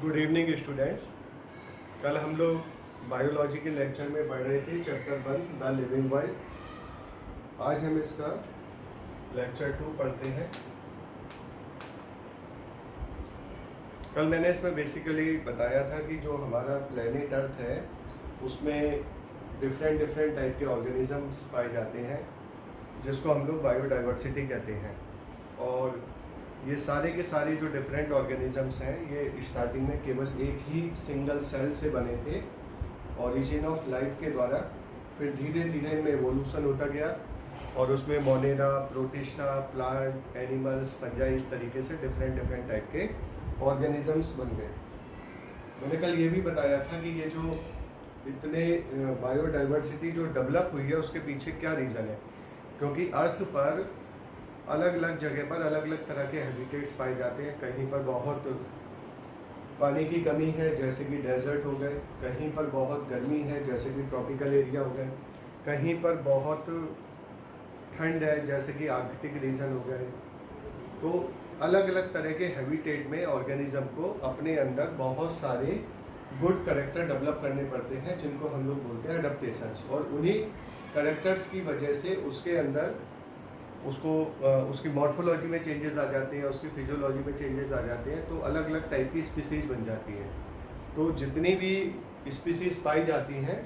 Good evening students. कल हम लोग बायोलॉजी के लेक्चर में पढ़ रहे थे चैप्टर 1 द लिविंग वर्ल्ड। आज हम इसका लेक्चर 2 पढ़ते हैं। कल मैंने इसमें बेसिकली बताया था कि जो हमारा प्लेनेट अर्थ है उसमें डिफरेंट टाइप के ऑर्गेनिजम्स पाए जाते हैं जिसको हम लोग बायोडाइवर्सिटी कहते हैं। और ये सारे के सारे जो डिफरेंट ऑर्गेनिजम्स हैं ये स्टार्टिंग में केवल एक ही सिंगल सेल से बने थे ओरिजिन ऑफ लाइफ के द्वारा। फिर धीरे धीरे इनमें एवोल्यूशन होता गया और उसमें Monera, protista, plant, animals, fungi, इस तरीके से डिफरेंट टाइप के ऑर्गेनिजम्स बन गए। मैंने कल ये भी बताया था कि ये जो इतने बायोडाइवर्सिटी जो डेवलप हुई है उसके पीछे क्या रीज़न है, क्योंकि अर्थ पर अलग अलग जगह पर अलग अलग तरह के हैबिटेट्स पाए जाते हैं। कहीं पर बहुत पानी की कमी है जैसे कि डेजर्ट हो गए, कहीं पर बहुत गर्मी है जैसे कि ट्रॉपिकल एरिया हो गए, कहीं पर बहुत ठंड है जैसे कि आर्कटिक रीजन हो गए। तो अलग अलग तरह के हैबिटेट में ऑर्गेनिज्म को अपने अंदर बहुत सारे गुड करेक्टर डेवलप करने पड़ते हैं जिनको हम लोग बोलते हैं अडेप्टेशंस। और उन्हीं करेक्टर्स की वजह से उसके अंदर उसकी मॉर्फोलॉजी में चेंजेस आ जाते हैं, उसकी फिजियोलॉजी में चेंजेस आ जाते हैं, तो अलग अलग टाइप की स्पीसीज बन जाती है। तो जितनी भी स्पीसीज पाई जाती हैं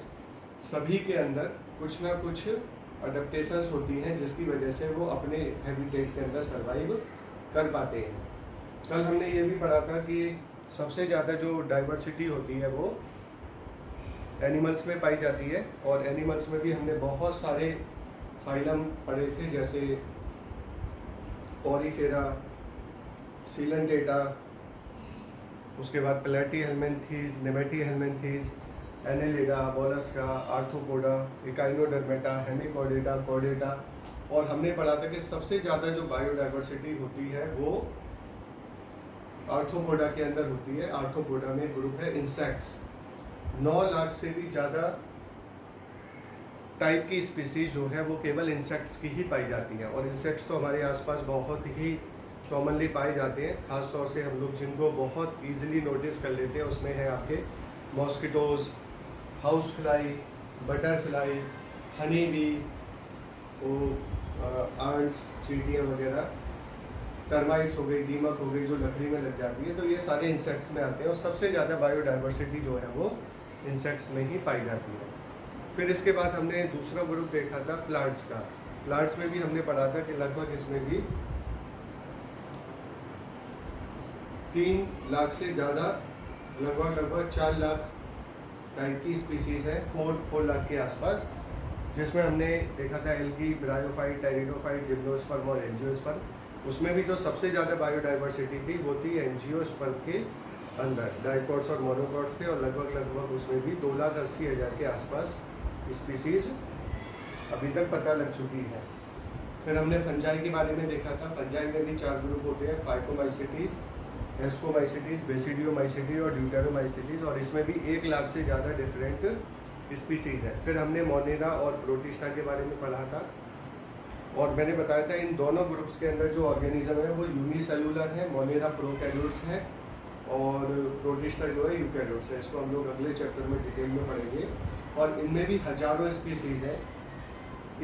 सभी के अंदर कुछ ना कुछ अडेप्टेशंस होती हैं जिसकी वजह से वो अपने हैबिटेट के अंदर सर्वाइव कर पाते हैं। कल हमने ये भी पढ़ा था कि सबसे ज़्यादा जो डाइवर्सिटी होती है वो एनिमल्स में पाई जाती है। और एनिमल्स में भी हमने बहुत सारे फाइलम पढ़े थे जैसे पॉरीफेरा, सीलेंटेटा, उसके बाद Platyhelminthes, Nemathelminthes, Annelida, Mollusca, Arthropoda, Echinodermata, Hemichordata, Chordata. और हमने पढ़ा था कि सबसे ज़्यादा जो बायोडाइवर्सिटी होती है वो आर्थ्रोपोडा के अंदर होती है। आर्थ्रोपोडा में ग्रुप है इंसेक्ट्स। 9 लाख से भी ज़्यादा टाइप की स्पीसीज जो है वो केवल इंसेक्ट्स की ही पाई जाती हैं। और इंसेक्ट्स तो हमारे आसपास बहुत ही कॉमनली पाए जाते हैं। ख़ास तौर से हम लोग जिनको बहुत इजीली नोटिस कर लेते हैं उसमें है आपके mosquitoes, house fly, butterfly, honey bee, तो आंट्स, चींटियाँ वगैरह, टर्माइट्स हो गई, दीमक हो गई जो लकड़ी में लग जाती है। तो ये सारे इंसेक्ट्स में आते हैं और सबसे ज़्यादा बायोडाइवर्सिटी जो है वो इंसेक्ट्स में ही पाई जाती है। फिर इसके बाद हमने दूसरा ग्रुप देखा था प्लांट्स का। प्लांट्स में भी हमने पढ़ा था कि लगभग इसमें भी 3 लाख से ज़्यादा, लगभग 4 लाख टाइप की स्पीसीज़ है, 4 लाख के आसपास, जिसमें हमने देखा था एल्गी, ब्रायोफाइट, टेरिडोफाइट, जिम्नोस्पर्म और एंजियोस्पर्म। उसमें भी जो सबसे ज़्यादा बायोडाइवर्सिटी थी वो थी एंजियोस्पर्म के अंदर। डाइकॉट्स और मोनोकॉट्स थे और लगभग उसमें भी 2,80,000 के आसपास स्पीसीज अभी तक पता लग चुकी है। फिर हमने फंजाई के बारे में देखा था। फंजाई में भी 4 ग्रुप होते हैं, फाइकोमाइसिटीज, एस्कोमाइसिटीज, बेसिडियोमाइसिटी और ड्यूटेरोमाइसिटीज। और इसमें भी 1 लाख से ज़्यादा डिफरेंट स्पीसीज है। फिर हमने मोनेरा और प्रोटिस्टा के बारे में पढ़ा था और मैंने बताया था इन दोनों ग्रुप्स के अंदर जो ऑर्गेनिज्म है वो यूनिसेलुलर है। मोनेरा प्रोकैरियोट्स है और प्रोटिस्टा जो है यूकैरियोट्स है। इसको हम लोग अगले चैप्टर में डिटेल में पढ़ेंगे। और इनमें भी हजारों स्पीसीज हैं।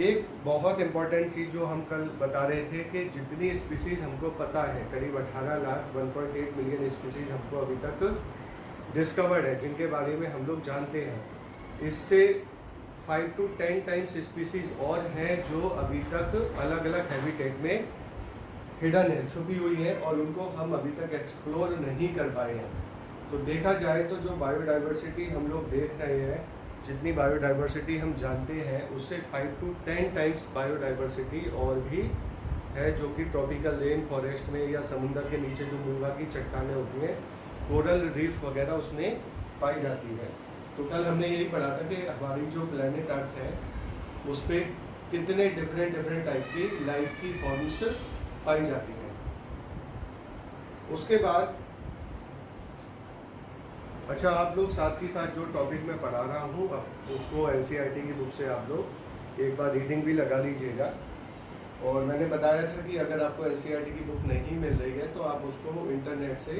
एक बहुत इंपॉर्टेंट चीज़ जो हम कल बता रहे थे कि जितनी स्पीसीज हमको पता है, करीब 18 लाख 1.8 मिलियन स्पीसीज हमको अभी तक डिस्कवर्ड है जिनके बारे में हम लोग जानते हैं। इससे 5 to 10 टाइम्स स्पीसीज और हैं जो अभी तक अलग अलग हैबिटेट में हिडन है, छुपी हुई है और उनको हम अभी तक एक्सप्लोर नहीं कर पाए हैं। तो देखा जाए तो जो बायोडाइवर्सिटी हम लोग देख रहे हैं, जितनी बायोडाइवर्सिटी हम जानते हैं उससे 5 to 10 टाइम्स बायोडाइवर्सिटी और भी है जो कि ट्रॉपिकल रेन फॉरेस्ट में या समुंदर के नीचे जो मूंगा की चट्टानें होती हैं, कोरल रीफ वगैरह उसमें पाई जाती है। तो कल हमने यही पढ़ा था कि हमारी जो प्लेनेट अर्थ है उस पर कितने डिफरेंट टाइप की लाइफ की फॉर्म्स पाई जाती हैं। उसके बाद अच्छा, आप लोग साथ ही साथ जो टॉपिक मैं पढ़ा रहा हूँ उसको एनसीईआरटी की बुक से आप लोग एक बार रीडिंग भी लगा लीजिएगा। और मैंने बताया था कि अगर आपको एनसीईआरटी की बुक नहीं मिल रही है तो आप उसको इंटरनेट से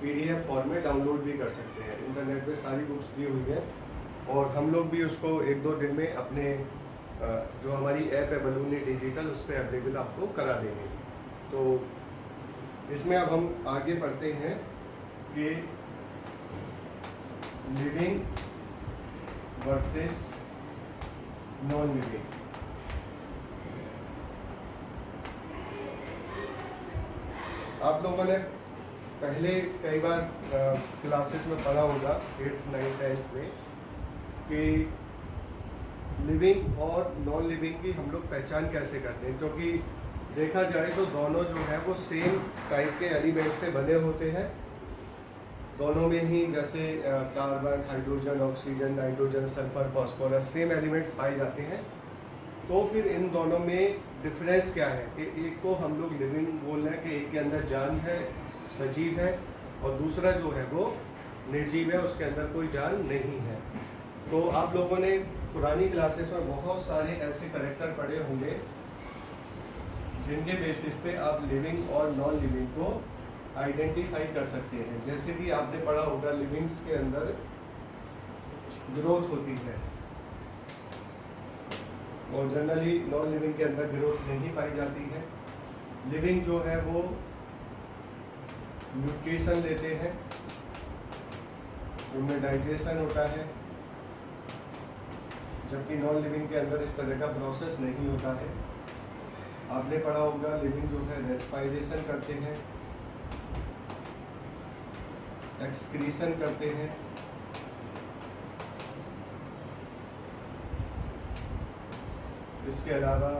PDF फॉर्म में डाउनलोड भी कर सकते हैं। इंटरनेट पे सारी बुक्स दी हुई हैं और हम लोग भी उसको 1-2 दिन में अपने जो हमारी ऐप है बलूनी डिजिटल उस पर अवेलेबल आपको करा देंगे। तो इसमें अब हम आगे बढ़ते हैं कि लिविंग वर्सेस नॉन लिविंग। आप लोगों ने पहले कई बार क्लासेस में पढ़ा होगा 8th, 9th, 10th में कि लिविंग और नॉन लिविंग की हम लोग पहचान कैसे करते हैं, क्योंकि देखा जाए तो दोनों जो है वो सेम टाइप के एलिमेंट से बने होते हैं। दोनों में ही जैसे carbon, hydrogen, oxygen, nitrogen, sulphur, phosphorus same elements पाए जाते हैं। तो फिर इन दोनों में डिफरेंस क्या है कि एक को हम लोग लिविंग बोल रहे हैं कि एक के अंदर जान है, सजीव है, और दूसरा जो है वो निर्जीव है, उसके अंदर कोई जान नहीं है। तो आप लोगों ने पुरानी क्लासेस में बहुत सारे ऐसे कैरेक्टर पढ़े होंगे जिनके बेसिस पे आप लिविंग और नॉन लिविंग को आइडेंटिफाई कर सकते हैं। जैसे कि आपने पढ़ा होगा लिविंग्स के अंदर ग्रोथ होती है और जनरली नॉन लिविंग के अंदर ग्रोथ नहीं पाई जाती है। लिविंग जो है वो न्यूट्रिशन लेते हैं, उनमें डाइजेशन होता है, जबकि नॉन लिविंग के अंदर इस तरह का प्रोसेस नहीं होता है। आपने पढ़ा होगा लिविंग जो है रेस्पायरेशन करते हैं, एक्सक्रीशन करते हैं, इसके अलावा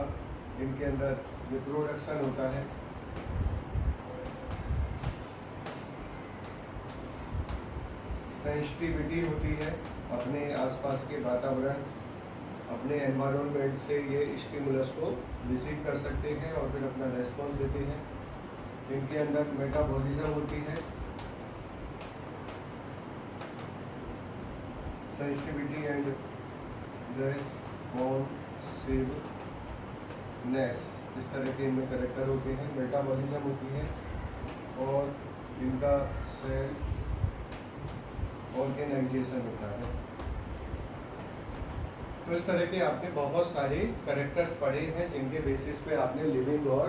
इनके अंदर रिप्रोडक्शन होता है। सेंसिटिविटी होती है अपने आसपास के वातावरण, अपने एनवायरनमेंट से ये स्टिमुलस को रिसीव कर सकते हैं और फिर अपना रेस्पॉन्स देते हैं। इनके अंदर मेटाबॉलिज्म होती है, सेंसिटिविटी एंड रेस्पॉन्सिवनेस, इस तरह के इनमें कैरेक्टर होते हैं। मेटाबॉलिज्म होती है और इनका सेल ऑर्गेनाइजेशन होता है। तो इस तरह के आपने बहुत सारे कैरेक्टर्स पढ़े हैं जिनके बेसिस पे आपने लिविंग और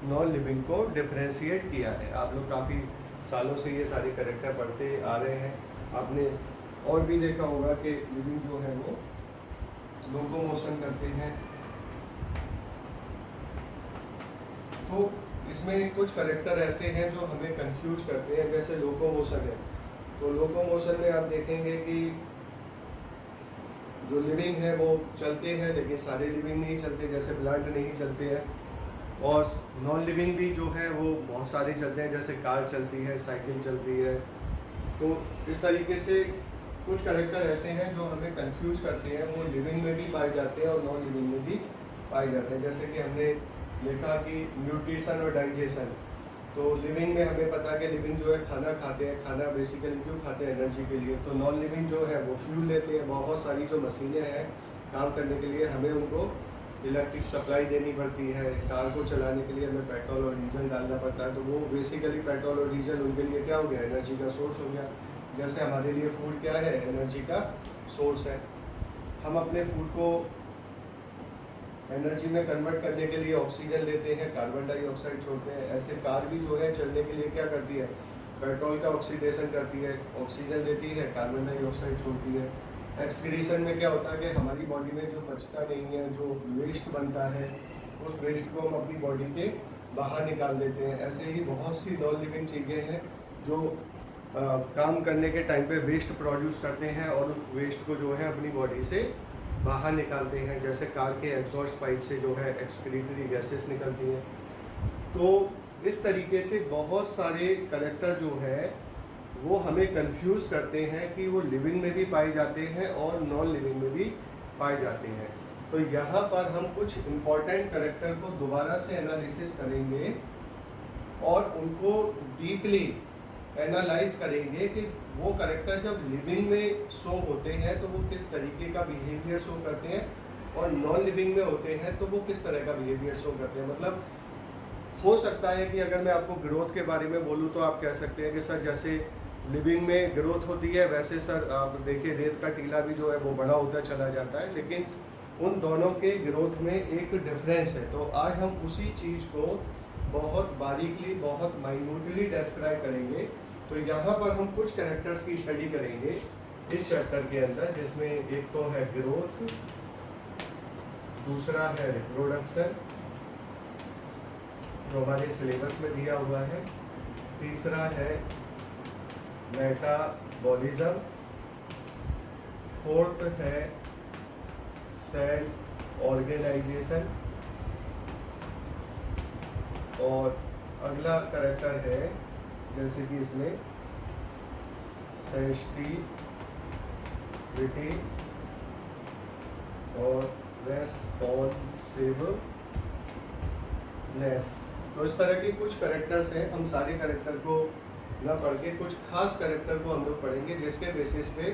नॉन लिविंग को डिफरेंशिएट किया है। आप लोग काफ़ी सालों से ये सारे कैरेक्टर पढ़ते आ रहे हैं। आपने और भी देखा होगा कि लिविंग जो है वो लोकोमोशन करते हैं। तो इसमें कुछ कैरेक्टर ऐसे हैं जो हमें कंफ्यूज करते हैं, जैसे लोकोमोशन है। तो लोकोमोशन में आप देखेंगे कि जो लिविंग है वो चलते हैं, लेकिन सारे लिविंग नहीं चलते, जैसे प्लांट नहीं चलते हैं। और नॉन लिविंग भी जो है वो बहुत सारे चलते हैं, जैसे कार चलती है, साइकिल चलती है। तो इस तरीके से कुछ कैरेक्टर ऐसे हैं जो हमें कंफ्यूज करते हैं, वो लिविंग में भी पाए जाते हैं और नॉन लिविंग में भी पाए जाते हैं। जैसे कि हमने देखा कि न्यूट्रिशन और डाइजेशन, तो लिविंग में हमें पता है कि लिविंग जो है खाना खाते हैं। खाना बेसिकली क्यों खाते हैं? एनर्जी के लिए। तो नॉन लिविंग जो है वो फ्यूल लेते हैं। बहुत सारी जो मशीनें हैं काम करने के लिए हमें उनको इलेक्ट्रिक सप्लाई देनी पड़ती है। कार को चलाने के लिए हमें पेट्रोल और डीजल डालना पड़ता है। तो वो बेसिकली पेट्रोल और डीजल उनके लिए क्या हो गया? एनर्जी का सोर्स हो गया। जैसे हमारे लिए फूड क्या है? एनर्जी का सोर्स है। हम अपने फूड को एनर्जी में कन्वर्ट करने के लिए ऑक्सीजन लेते हैं, कार्बन डाइऑक्साइड छोड़ते हैं। ऐसे कार भी जो है चलने के लिए क्या करती है? पेट्रोल का ऑक्सीडेशन करती है, ऑक्सीजन देती है, कार्बन डाइऑक्साइड छोड़ती है। एक्सक्रीशन में क्या होता है कि हमारी बॉडी में जो बचता नहीं है, जो वेस्ट बनता है, उस वेस्ट को हम अपनी बॉडी के बाहर निकाल देते हैं। ऐसे ही बहुत सी नॉन लिविंग चीज़ें हैं जो काम करने के टाइम पे वेस्ट प्रोड्यूस करते हैं और उस वेस्ट को जो है अपनी बॉडी से बाहर निकालते हैं। जैसे कार के एग्जॉस्ट पाइप से जो है एक्सक्रीटरी गैसेस निकलती हैं। तो इस तरीके से बहुत सारे कैरेक्टर जो है वो हमें कंफ्यूज करते हैं कि वो लिविंग में भी पाए जाते हैं और नॉन लिविंग में भी पाए जाते हैं। तो यहाँ पर हम कुछ इम्पॉर्टेंट कैरेक्टर को दोबारा से एनालिसिस करेंगे और उनको डीपली एनालाइज करेंगे कि वो कैरेक्टर जब लिविंग में शो होते हैं तो वो किस तरीके का बिहेवियर शो करते हैं और नॉन लिविंग में होते हैं तो वो किस तरह का बिहेवियर शो करते हैं। मतलब हो सकता है कि अगर मैं आपको ग्रोथ के बारे में बोलूँ तो आप कह सकते हैं कि सर जैसे लिविंग में ग्रोथ होती है वैसे सर आप देखिए रेत का टीला भी जो है वो बड़ा होता चला जाता है, लेकिन उन दोनों के ग्रोथ में एक डिफरेंस है। तो आज हम उसी चीज़ को बहुत बारीकली बहुत माइन्यूटली डिस्क्राइब करेंगे। तो यहाँ पर हम कुछ कैरेक्टर्स की स्टडी करेंगे इस चैप्टर के अंदर, जिसमें एक तो है ग्रोथ, दूसरा है रिप्रोडक्शन जो हमारे सिलेबस में दिया हुआ है, तीसरा है मेटाबॉलिज्म, फोर्थ है सेल ऑर्गेनाइजेशन, और अगला कैरेक्टर है जैसे कि इसमें सेंसिटिविटी और रेस्पॉन्सिवनेस। तो इस तरह के कुछ कैरेक्टर्स हैं। हम सारे कैरेक्टर को ना पढ़ के कुछ खास कैरेक्टर को हम लोग पढ़ेंगे, जिसके बेसिस पे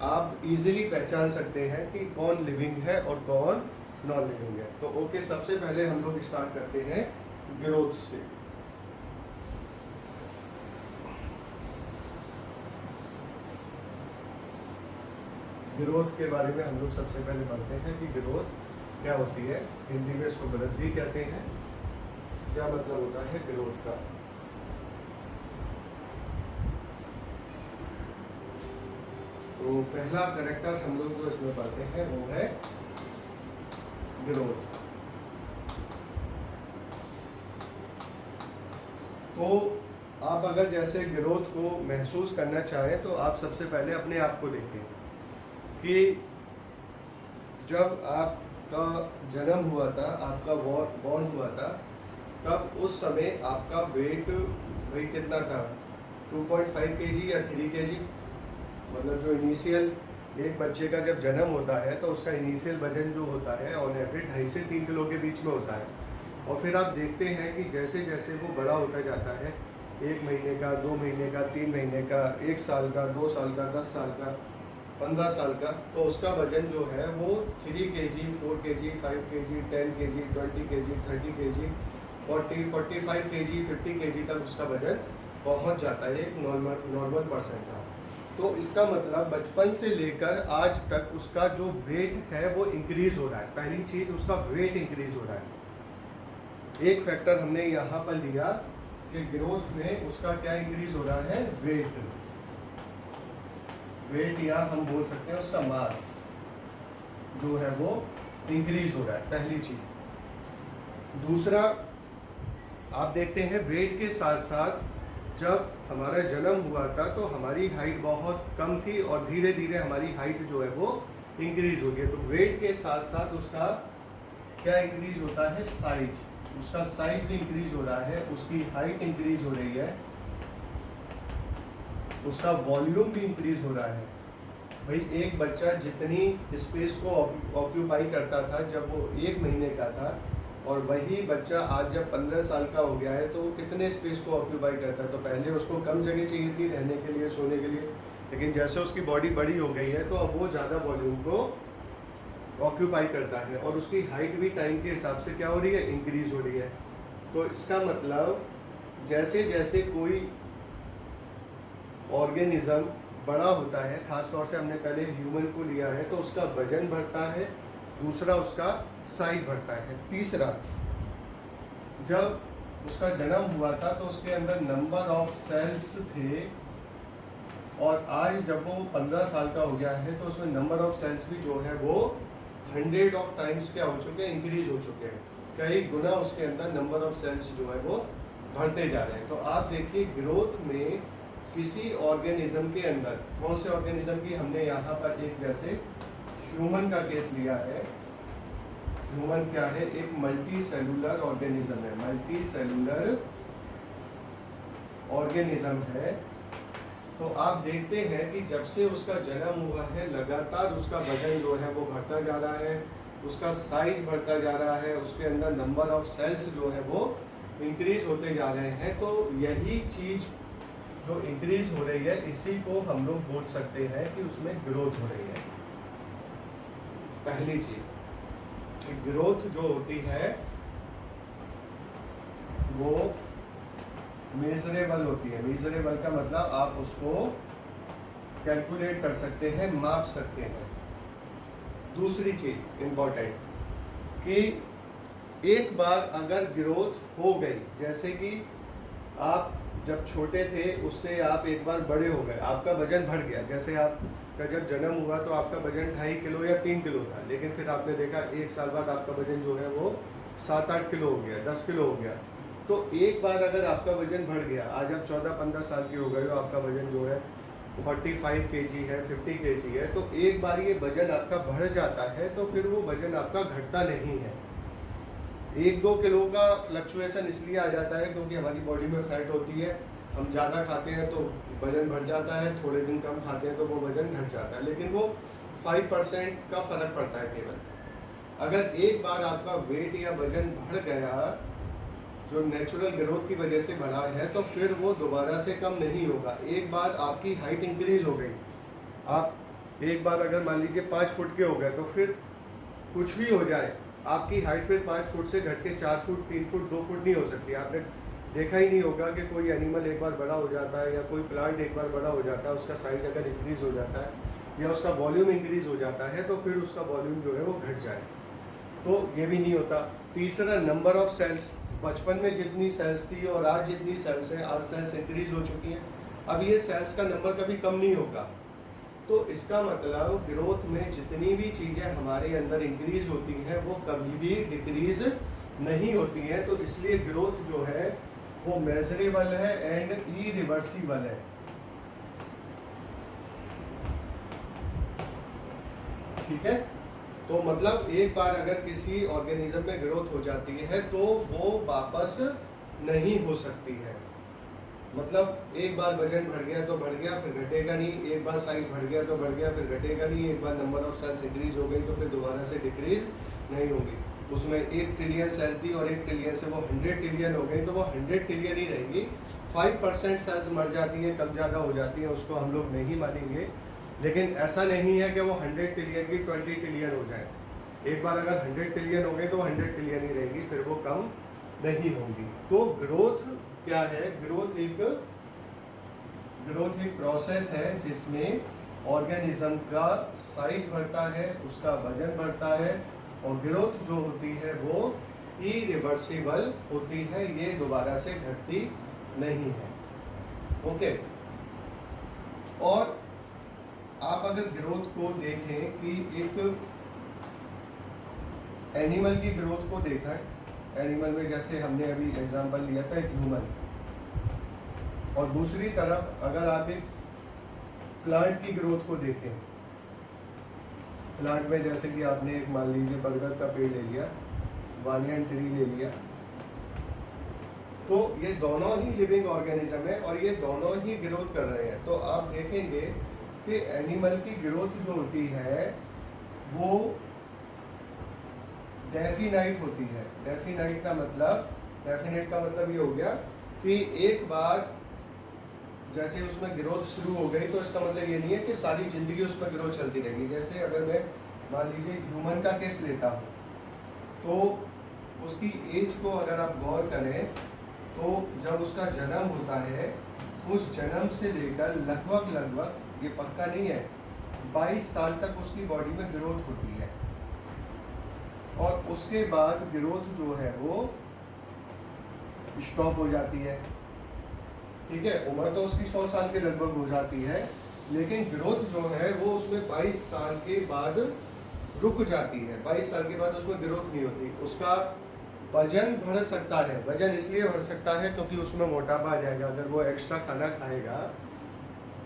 आप इजीली पहचान सकते हैं कि कौन लिविंग है और कौन नॉन लिविंग है। तो ओके, सबसे पहले हम लोग स्टार्ट करते हैं ग्रोथ से। ग्रोथ के बारे में हम लोग सबसे पहले पढ़ते हैं कि ग्रोथ क्या होती है। हिंदी में इसको वृद्धि कहते हैं। क्या मतलब होता है ग्रोथ का? तो पहला कैरेक्टर हम लोग जो इसमें पढ़ते हैं वो है ग्रोथ। तो आप अगर जैसे ग्रोथ को महसूस करना चाहें तो आप सबसे पहले अपने आप को देखें कि जब आपका जन्म हुआ था, आपका बॉर्न हुआ था, तब उस समय आपका वेट वही कितना था, 2.5 kg या 3 kg। मतलब जो इनिशियल एक बच्चे का जब जन्म होता है तो उसका इनिशियल वजन जो होता है ऑन एवरेज 2.5 से 3 किलो के बीच में होता है। और फिर आप देखते हैं कि जैसे जैसे वो बड़ा होता जाता है, 1 महीने का, 2 महीने का, 3 महीने का, 1 साल का, 2 साल का, 10 साल का, 15 साल का, तो उसका वजन जो है वो 3 kg, 4 kg, 5 kg, 10 kg, 20 kg, 30 kg, 40, 45 kg, 50 kg तक उसका वजन पहुंच जाता है एक नॉर्मल पर्सन का। तो इसका मतलब बचपन से लेकर आज तक उसका जो वेट है वो इंक्रीज हो रहा है। पहली चीज़, उसका वेट इंक्रीज हो रहा है। एक फैक्टर हमने यहाँ पर लिया कि ग्रोथ में उसका क्या इंक्रीज हो रहा है, वेट या हम बोल सकते हैं उसका मास जो है वो इंक्रीज हो रहा है, पहली चीज। दूसरा, आप देखते हैं वेट के साथ साथ जब हमारा जन्म हुआ था तो हमारी हाइट बहुत कम थी और धीरे धीरे हमारी हाइट जो है वो इंक्रीज हो गई। तो वेट के साथ साथ उसका क्या इंक्रीज होता है, साइज। उसका साइज भी इंक्रीज हो रहा है, उसकी हाइट इंक्रीज हो रही है, उसका वॉल्यूम भी इंक्रीज हो रहा है। भाई एक बच्चा जितनी स्पेस को ऑक्यूपाई करता था जब वो 1 महीने का था, और वही बच्चा आज जब 15 साल का हो गया है तो वो कितने स्पेस को ऑक्यूपाई करता है। तो पहले उसको कम जगह चाहिए थी रहने के लिए, सोने के लिए, लेकिन जैसे उसकी बॉडी बड़ी हो गई है तो अब वो ज़्यादा वॉल्यूम को ऑक्यूपाई करता है, और उसकी हाइट भी टाइम के हिसाब से क्या हो रही है, इंक्रीज हो रही है। तो इसका मतलब जैसे जैसे कोई ऑर्गेनिज्म बड़ा होता है, खास तौर से हमने पहले ह्यूमन को लिया है, तो उसका वजन बढ़ता है, दूसरा उसका साइज बढ़ता है, तीसरा जब उसका जन्म हुआ था तो उसके अंदर नंबर ऑफ सेल्स थे, और आज जब वो 15 साल का हो गया है तो उसमें नंबर ऑफ सेल्स भी जो है वो 100 ऑफ टाइम्स क्या हो चुके हैं, इंक्रीज हो चुके हैं। कई गुना उसके अंदर नंबर ऑफ सेल्स जो है वो बढ़ते जा रहे हैं। तो आप देखिए ग्रोथ में किसी ऑर्गेनिज्म के अंदर, कौन से ऑर्गेनिज्म की, हमने यहाँ पर एक जैसे ह्यूमन का केस लिया है। ह्यूमन क्या है, एक मल्टी सेलुलर ऑर्गेनिज्म है, मल्टी सेलुलर ऑर्गेनिज्म है। तो आप देखते हैं कि जब से उसका जन्म हुआ है लगातार उसका वजन जो है वो बढ़ता जा रहा है, उसका साइज बढ़ता जा रहा है, उसके अंदर नंबर ऑफ सेल्स जो है वो इंक्रीज होते जा रहे हैं। तो यही चीज़ जो इंक्रीज हो रही है, इसी को हम लोग बोल सकते हैं कि उसमें ग्रोथ हो रही है। पहली चीज, ग्रोथ जो होती है वो मेजरेबल होती है। मेजरेबल का मतलब आप उसको कैलकुलेट कर सकते हैं, माप सकते हैं। दूसरी चीज इम्पोर्टेंट कि एक बार अगर ग्रोथ हो गई, जैसे कि आप जब छोटे थे उससे आप एक बार बड़े हो गए, आपका वजन बढ़ गया। जैसे आपका जब जन्म हुआ तो आपका वजन 2.5 किलो या 3 किलो था, लेकिन फिर आपने देखा 1 साल बाद आपका वजन जो है वो 7-8 किलो हो गया, 10 किलो हो गया। तो एक बार अगर आपका वजन बढ़ गया, आज आप 14-15 साल के हो गए हो, आपका वजन जो है 45 kg है, 50 kg है, तो एक बार ये वजन आपका बढ़ जाता है तो फिर वो वजन आपका घटता नहीं है। 1-2 किलो का फ्लक्चुएशन इसलिए आ जाता है क्योंकि हमारी बॉडी में फैट होती है, हम ज़्यादा खाते हैं तो वजन बढ़ जाता है, थोड़े दिन कम खाते हैं तो वो वजन घट जाता है, लेकिन वो 5% का फ़र्क पड़ता है केवल। अगर एक बार आपका वेट या वजन बढ़ गया जो नेचुरल ग्रोथ की वजह से बढ़ा है, तो फिर वो दोबारा से कम नहीं होगा। एक बार आपकी हाइट इंक्रीज हो गई, आप एक बार अगर मान लीजिए 5 फुट के हो गए, तो फिर कुछ भी हो जाए आपकी हाइट फिर 5 फुट से घट के 4 फुट, 3 फुट, 2 फुट नहीं हो सकती। आपने देखा ही नहीं होगा कि कोई एनिमल एक बार बड़ा हो जाता है या कोई प्लांट एक बार बड़ा हो जाता है, उसका साइज अगर इंक्रीज हो जाता है या उसका वॉल्यूम इंक्रीज हो जाता है तो फिर उसका वॉल्यूम जो है वो घट जाए, तो ये भी नहीं होता। तीसरा, नंबर ऑफ सेल्स। बचपन में जितनी सेल्स थी और आज जितनी सेल्स हैं, आज सेल्स इंक्रीज हो चुकी हैं, अब ये सेल्स का नंबर कभी कम नहीं होगा। तो इसका मतलब ग्रोथ में जितनी भी चीज़ें हमारे अंदर इंक्रीज होती हैं वो कभी भी डिक्रीज नहीं होती हैं। तो इसलिए ग्रोथ जो है वो मेजरेबल है एंड इरिवर्सिबल है। ठीक है, तो मतलब एक बार अगर किसी ऑर्गेनिज्म में ग्रोथ हो जाती है तो वो वापस नहीं हो सकती है। मतलब एक बार वजन बढ़ गया तो बढ़ गया, फिर घटेगा नहीं। एक बार साइज बढ़ गया तो बढ़ गया, फिर घटेगा नहीं। एक बार नंबर ऑफ सेल्स इंक्रीज हो गई तो फिर दोबारा से डिक्रीज नहीं होगी। उसमें 1 ट्रिलियन सेल थी और 1 ट्रिलियन से वो 100 ट्रिलियन हो गई, तो वो 100 ट्रिलियन ही रहेगी। 5% सेल्स मर जाती है, कम ज़्यादा हो जाती है, उसको हम लोग नहीं मानेंगे। लेकिन ऐसा नहीं है कि वो 100 ट्रिलियन की 20 ट्रिलियन हो जाए। एक बार अगर 100 ट्रिलियन हो गई तो 100 ट्रिलियन ही रहेगी, फिर वो कम नहीं होंगी। तो ग्रोथ क्या है? ग्रोथ एक प्रोसेस है जिसमें ऑर्गेनिज्म का साइज बढ़ता है, उसका वजन बढ़ता है, और ग्रोथ जो होती है वो इरिवर्सिबल होती है, ये दोबारा से घटती नहीं है। ओके, और आप अगर ग्रोथ को देखें कि एक एनिमल की ग्रोथ को देखा है, एनिमल में जैसे हमने अभी एग्जांपल लिया था ह्यूमन, और दूसरी तरफ अगर आप एक प्लांट की ग्रोथ को देखें, प्लांट में जैसे कि आपने एक मान लीजिए बरगद का पेड़ ले लिया, बानियन ट्री ले लिया, तो ये दोनों ही लिविंग ऑर्गेनिज्म है और ये दोनों ही ग्रोथ कर रहे हैं। तो आप देखेंगे कि एनिमल की ग्रोथ जो होती है वो डेफिनाइट होती है। डेफिनाइट का मतलब ये हो गया कि एक बार जैसे उसमें ग्रोथ शुरू हो गई तो इसका मतलब ये नहीं है कि सारी ज़िंदगी उसमें ग्रोथ चलती रहेगी। जैसे अगर मैं मान लीजिए ह्यूमन का केस लेता हूँ, तो उसकी एज को अगर आप गौर करें तो जब उसका जन्म होता है, उस जन्म से लेकर लगभग, ये पक्का नहीं है, 22 साल तक उसकी बॉडी में ग्रोथ होती है, और उसके बाद ग्रोथ जो है वो स्टॉप हो जाती है। ठीक है, उम्र तो उसकी 100 साल के लगभग हो जाती है, लेकिन ग्रोथ जो है वो उसमें 22 साल के बाद रुक जाती है। 22 साल के बाद उसमें ग्रोथ नहीं होती। उसका वजन बढ़ सकता है। वजन इसलिए बढ़ सकता है क्योंकि उसमें मोटापा आ जाएगा। अगर वो एक्स्ट्रा खाना खाएगा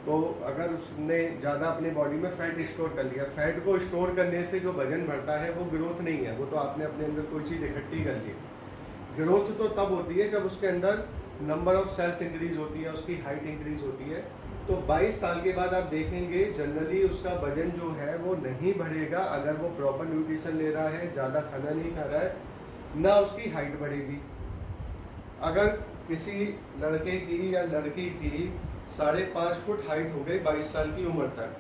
तो अगर उसने ज़्यादा अपने बॉडी में फैट स्टोर कर लिया, फैट को स्टोर करने से जो वजन बढ़ता है वो ग्रोथ नहीं है, वो तो आपने अपने अंदर कोई चीज़ इकट्ठी कर ली। ग्रोथ तो तब होती है जब उसके अंदर नंबर ऑफ सेल्स इंक्रीज होती है, उसकी हाइट इंक्रीज होती है। तो 22 साल के बाद आप देखेंगे जनरली उसका वजन जो है वो नहीं बढ़ेगा अगर वो प्रॉपर न्यूट्रिशन ले रहा है, ज़्यादा खाना नहीं खा रहा है, ना उसकी हाइट बढ़ेगी। अगर किसी लड़के की या लड़की की 5.5 फुट हाइट हो गई 22 साल की उम्र तक,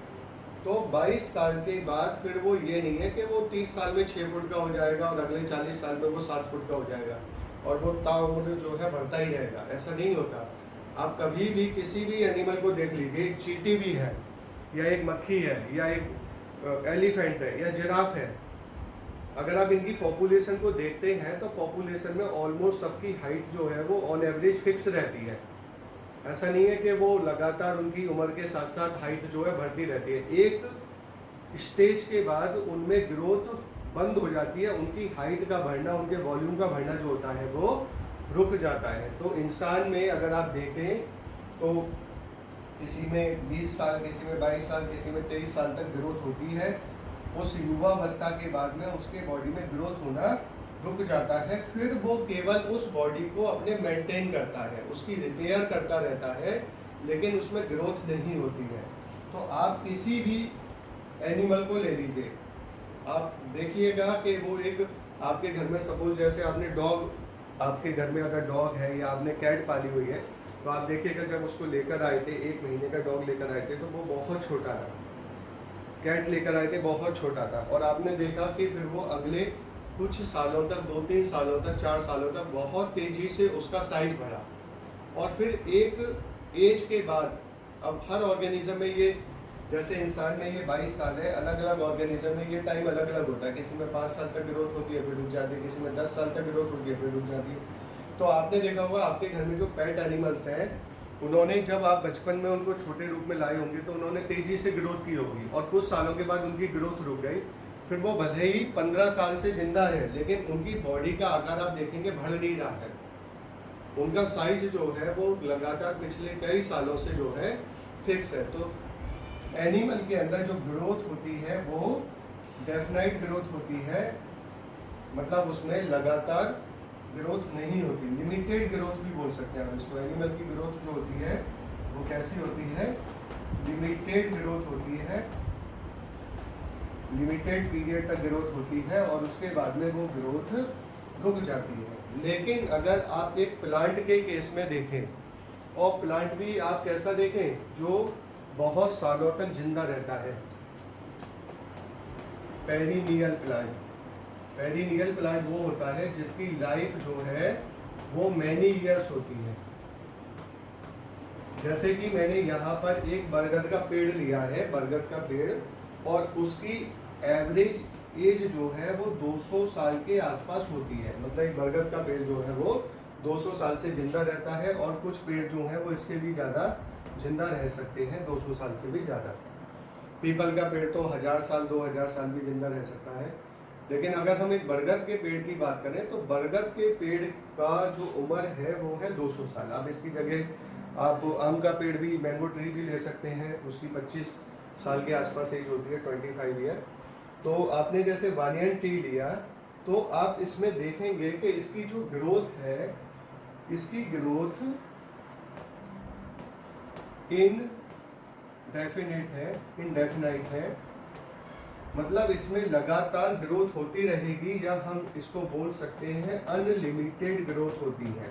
तो 22 साल के बाद फिर वो ये नहीं है कि वो 30 साल में 6 फुट का हो जाएगा और अगले 40 साल में वो 7 फुट का हो जाएगा। और वो ताउम्र जो है बढ़ता ही रहेगा, ऐसा नहीं होता। आप कभी भी किसी भी एनिमल को देख लीजिए, एक चींटी भी है या एक मक्खी है या एक एलिफेंट है या जिराफ है, अगर आप इनकी पॉपुलेशन को देखते हैं तो पॉपुलेशन में ऑलमोस्ट सबकी हाइट जो है वो ऑन एवरेज फिक्स रहती है। ऐसा नहीं है कि वो लगातार उनकी उम्र के साथ साथ हाइट जो है बढ़ती रहती है। एक स्टेज के बाद उनमें ग्रोथ बंद हो जाती है, उनकी हाइट का बढ़ना, उनके वॉल्यूम का बढ़ना जो होता है वो रुक जाता है। तो इंसान में अगर आप देखें तो किसी में 20 साल, किसी में 22 साल, किसी में 23 साल तक ग्रोथ होती है। उस युवावस्था के बाद में उसके बॉडी में ग्रोथ होना रुक जाता है, फिर वो केवल उस बॉडी को अपने मेंटेन करता है, उसकी रिपेयर करता रहता है, लेकिन उसमें ग्रोथ नहीं होती है। तो आप किसी भी एनिमल को ले लीजिए, आप देखिएगा कि वो एक आपके घर में सपोज जैसे आपने डॉग, आपके घर में अगर डॉग है या आपने कैट पाली हुई है, तो आप देखिएगा जब उसको लेकर आए थे, 1 महीने का डॉग लेकर आए थे तो वो बहुत छोटा था, कैट लेकर आए थे बहुत छोटा था, और आपने देखा कि फिर वो अगले कुछ सालों तक, 2-3 सालों तक, 4 सालों तक बहुत तेज़ी से उसका साइज बढ़ा। और फिर एक एज के बाद, अब हर ऑर्गेनिज्म में ये, जैसे इंसान में ये 22 साल है, अलग अलग ऑर्गेनिज्म में ये टाइम अलग अलग होता है। किसी में 5 साल तक ग्रोथ होती है फिर रुक जाती है, किसी में 10 साल तक ग्रोथ होती है फिर रुक जाती है। तो आपने देखा होगा आपके घर में जो पेट एनिमल्स हैं, उन्होंने जब आप बचपन में उनको छोटे रूप में लाए होंगे तो उन्होंने तेज़ी से ग्रोथ की होगी, और कुछ सालों के बाद उनकी ग्रोथ रुक गई। फिर वो भले ही 15 साल से जिंदा है, लेकिन उनकी बॉडी का आकार आप देखेंगे बढ़ नहीं रहा है, उनका साइज जो है वो लगातार पिछले कई सालों से जो है फिक्स है। तो एनिमल के अंदर जो ग्रोथ होती है वो डेफिनाइट ग्रोथ होती है, मतलब उसमें लगातार ग्रोथ नहीं होती, लिमिटेड ग्रोथ भी बोल सकते हैं आप इसको। एनिमल की ग्रोथ जो होती है वो कैसी होती है, लिमिटेड ग्रोथ होती है, लिमिटेड पीरियड तक ग्रोथ होती है और उसके बाद में वो ग्रोथ रुक जाती है। लेकिन अगर आप एक प्लांट के केस में देखें, और प्लांट भी आप कैसा देखें, जो बहुत सालों तक जिंदा रहता है, पेरिनियल प्लांट। पेरिनियल प्लांट वो होता है जिसकी लाइफ जो है वो मैनी ईयर्स होती है। जैसे कि मैंने यहाँ पर एक बरगद का पेड़ लिया है, बरगद का पेड़, और उसकी एवरेज एज जो है वो 200 साल के आसपास होती है। मतलब एक बरगद का पेड़ जो है वो 200 साल से जिंदा रहता है, और कुछ पेड़ जो है वो इससे भी ज़्यादा जिंदा रह सकते हैं, 200 साल से भी ज़्यादा। पीपल का पेड़ तो 1000 साल, 2000 साल भी जिंदा रह सकता है। लेकिन अगर हम एक बरगद के पेड़ की बात करें तो बरगद के पेड़ का जो उम्र है वो है 200 साल। अब इसकी जगह आप आम का पेड़ भी, मैंगो ट्री भी ले सकते हैं, उसकी 25 साल के आसपास एज होती है, 25 ईयर। तो आपने जैसे बानियन ट्री लिया, तो आप इसमें देखेंगे कि इसकी जो ग्रोथ है, इसकी ग्रोथ इनडेफिनिट है, इनडेफिनाइट है, मतलब इसमें लगातार ग्रोथ होती रहेगी, या हम इसको बोल सकते हैं अनलिमिटेड ग्रोथ होती है।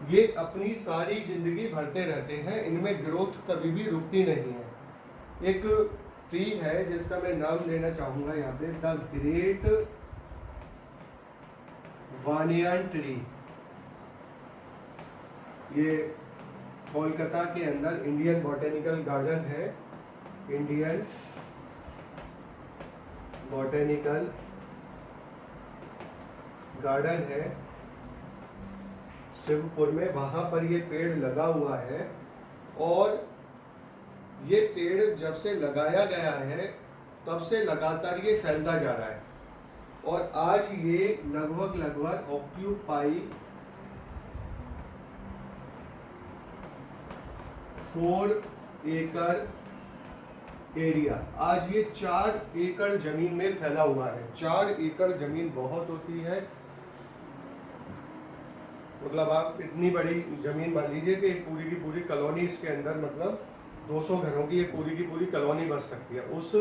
ये अपनी सारी जिंदगी भरते रहते हैं, इनमें ग्रोथ कभी भी रुकती नहीं है। एक ट्री है जिसका मैं नाम लेना चाहूंगा यहाँ पे, द ग्रेट वानियन ट्री। ये कोलकाता के अंदर इंडियन बॉटेनिकल गार्डन है, इंडियन बॉटेनिकल गार्डन है शिवपुर में, वहां पर ये पेड़ लगा हुआ है। और ये पेड़ जब से लगाया गया है तब से लगातार ये फैलता जा रहा है, और आज ये लगभग ऑक्यूपाई 4 एकड़ एरिया। आज ये 4 एकड़ जमीन में फैला हुआ है। 4 एकड़ जमीन बहुत होती है, मतलब आप इतनी बड़ी जमीन मान लीजिए कि पूरी की पूरी कॉलोनी इसके अंदर, मतलब 200 घरों की एक पूरी की पूरी कॉलोनी बस सकती है। उस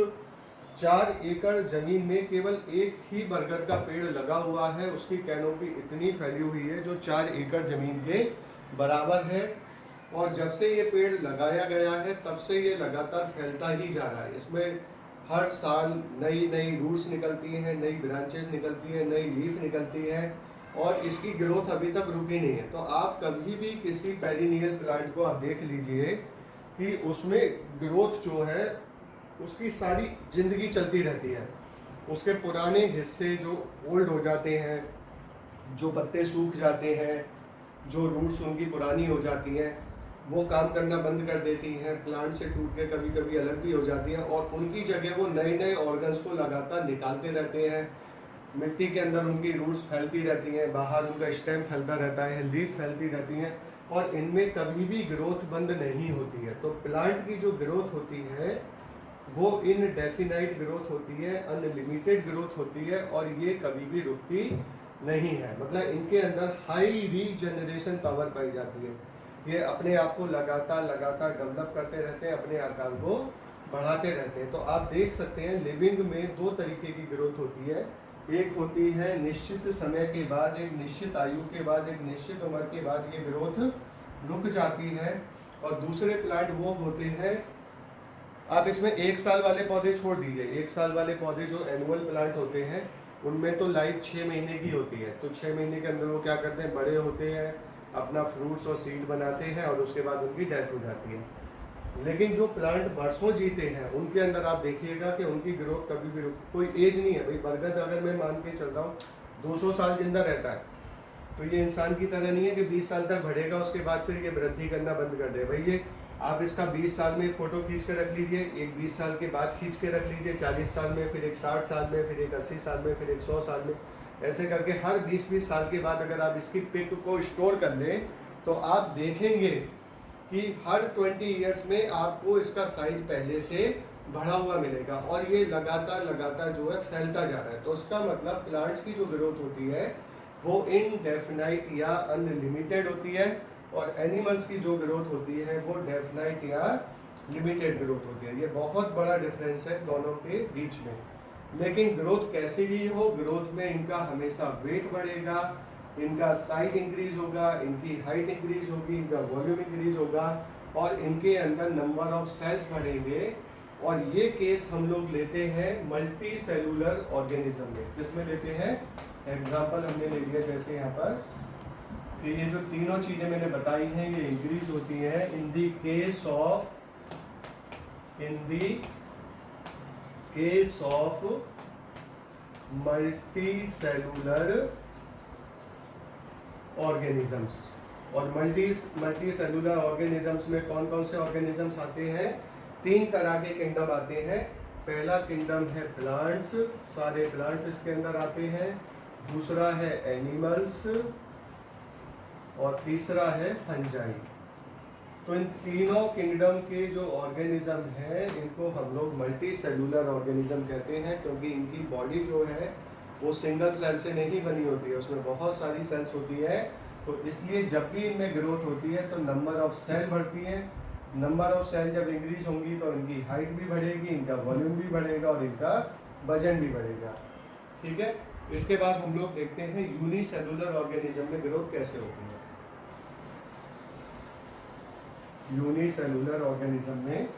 4 एकड़ जमीन में केवल एक ही बरगद का पेड़ लगा हुआ है, उसकी कैनोपी इतनी फैली हुई है जो 4 एकड़ जमीन के बराबर है। और जब से ये पेड़ लगाया गया है तब से ये लगातार फैलता ही जा रहा है। इसमें हर साल नई नई रूट्स निकलती हैं, नई ब्रांचेस निकलती हैं, नई लीफ निकलती है और इसकी ग्रोथ अभी तक रुकी नहीं है। तो आप कभी भी किसी पेरिनियल प्लांट को आप देख लीजिए कि उसमें ग्रोथ जो है उसकी सारी जिंदगी चलती रहती है। उसके पुराने हिस्से जो ओल्ड हो जाते हैं, जो पत्ते सूख जाते हैं, जो रूट्स उनकी पुरानी हो जाती हैं, वो काम करना बंद कर देती हैं, प्लांट से टूट के कभी कभी अलग भी हो जाती हैं और उनकी जगह वो नए नए ऑर्गन्स को लगातार निकालते रहते हैं। मिट्टी के अंदर उनकी रूट्स फैलती रहती हैं, बाहर उनका स्टेम फैलता रहता है, लीफ फैलती रहती हैं और इनमें कभी भी ग्रोथ बंद नहीं होती है। तो प्लांट की जो ग्रोथ होती है वो इनडेफिनाइट ग्रोथ होती है, अनलिमिटेड ग्रोथ होती है और ये कभी भी रुकती नहीं है। मतलब इनके अंदर हाई रीजनरेशन पावर पाई जाती है। ये अपने आप को लगातार लगातार डेवलप करते रहते हैं, अपने आकार को बढ़ाते रहते हैं। तो आप देख सकते हैं लिविंग में दो तरीके की ग्रोथ होती है। एक होती है निश्चित समय के बाद, एक निश्चित आयु के बाद, एक निश्चित उम्र के बाद ये ग्रोथ रुक जाती है और दूसरे प्लांट वो होते हैं, आप इसमें 1 साल वाले पौधे छोड़ दीजिए। 1 साल वाले पौधे जो एनुअल प्लांट होते हैं उनमें तो लाइफ 6 महीने की होती है। तो 6 महीने के अंदर वो क्या करते हैं, बड़े होते हैं, अपना फ्रूट्स और सीड बनाते हैं और उसके बाद उनकी डेथ हो जाती है। लेकिन जो प्लांट बरसों जीते हैं उनके अंदर आप देखिएगा कि उनकी ग्रोथ कभी भी कोई एज नहीं है। भाई बरगद अगर मैं मान के चलता हूँ 200 साल जिंदा रहता है, तो ये इंसान की तरह नहीं है कि 20 साल तक बढ़ेगा उसके बाद फिर ये वृद्धि करना बंद कर दे। भाई ये आप इसका 20 साल में फोटो खींच के रख लीजिए, एक 20 साल के बाद खींच के रख लीजिए, 40 साल में, फिर एक 60 साल में, फिर एक 80 साल में, फिर एक 100 साल में, ऐसे करके हर 20-20 साल के बाद अगर आप इसकी पिक को स्टोर कर लें तो आप देखेंगे कि हर 20 ईयर्स में आपको इसका साइज पहले से बढ़ा हुआ मिलेगा और ये लगातार लगातार जो है फैलता जा रहा है। तो उसका मतलब प्लांट्स की जो ग्रोथ होती है वो इनडेफिनाइट या अनलिमिटेड होती है और एनिमल्स की जो ग्रोथ होती है वो डेफिनाइट या लिमिटेड ग्रोथ होती है। ये बहुत बड़ा डिफरेंस है दोनों के बीच में। लेकिन ग्रोथ कैसी भी हो, ग्रोथ में इनका हमेशा वेट बढ़ेगा, इनका साइज इंक्रीज होगा, इनकी हाइट इंक्रीज होगी, इनका वॉल्यूम इंक्रीज होगा और इनके अंदर नंबर ऑफ सेल्स बढ़ेंगे। और ये केस हम लोग लेते हैं मल्टी सेलुलर ऑर्गेनिज्म में। किसमें लेते हैं? एग्जाम्पल हमने ले लिया जैसे यहाँ पर कि ये जो तीनों चीजें मैंने बताई हैं ये इंक्रीज होती हैं in the case of multicellular organisms. और मल्टी सेलुलर ऑर्गेनिजम्स में कौन कौन से ऑर्गेनिजम्स आते हैं? 3 तरह के किंगडम आते हैं। पहला किंगडम है प्लांट्स, सारे प्लांट्स इसके अंदर आते हैं। दूसरा है एनिमल्स और तीसरा है फंजाई। तो इन तीनों किंगडम के जो ऑर्गेनिज्म हैं इनको हम लोग मल्टी सेलुलर ऑर्गेनिज्म कहते हैं, क्योंकि इनकी बॉडी जो है वो सिंगल सेल से नहीं बनी होती है, उसमें बहुत सारी सेल्स होती है। तो इसलिए जब भी इनमें ग्रोथ होती है तो नंबर ऑफ सेल बढ़ती है। नंबर ऑफ सेल जब इंक्रीज होंगी तो इनकी हाइट भी बढ़ेगी, इनका वॉल्यूम भी बढ़ेगा और इनका वजन भी बढ़ेगा। ठीक है। इसके बाद हम लोग देखते हैं यूनिसेलुलर ऑर्गेनिज्म में ग्रोथ कैसे होती है। यूनिसेलुलर ऑर्गेनिज्म में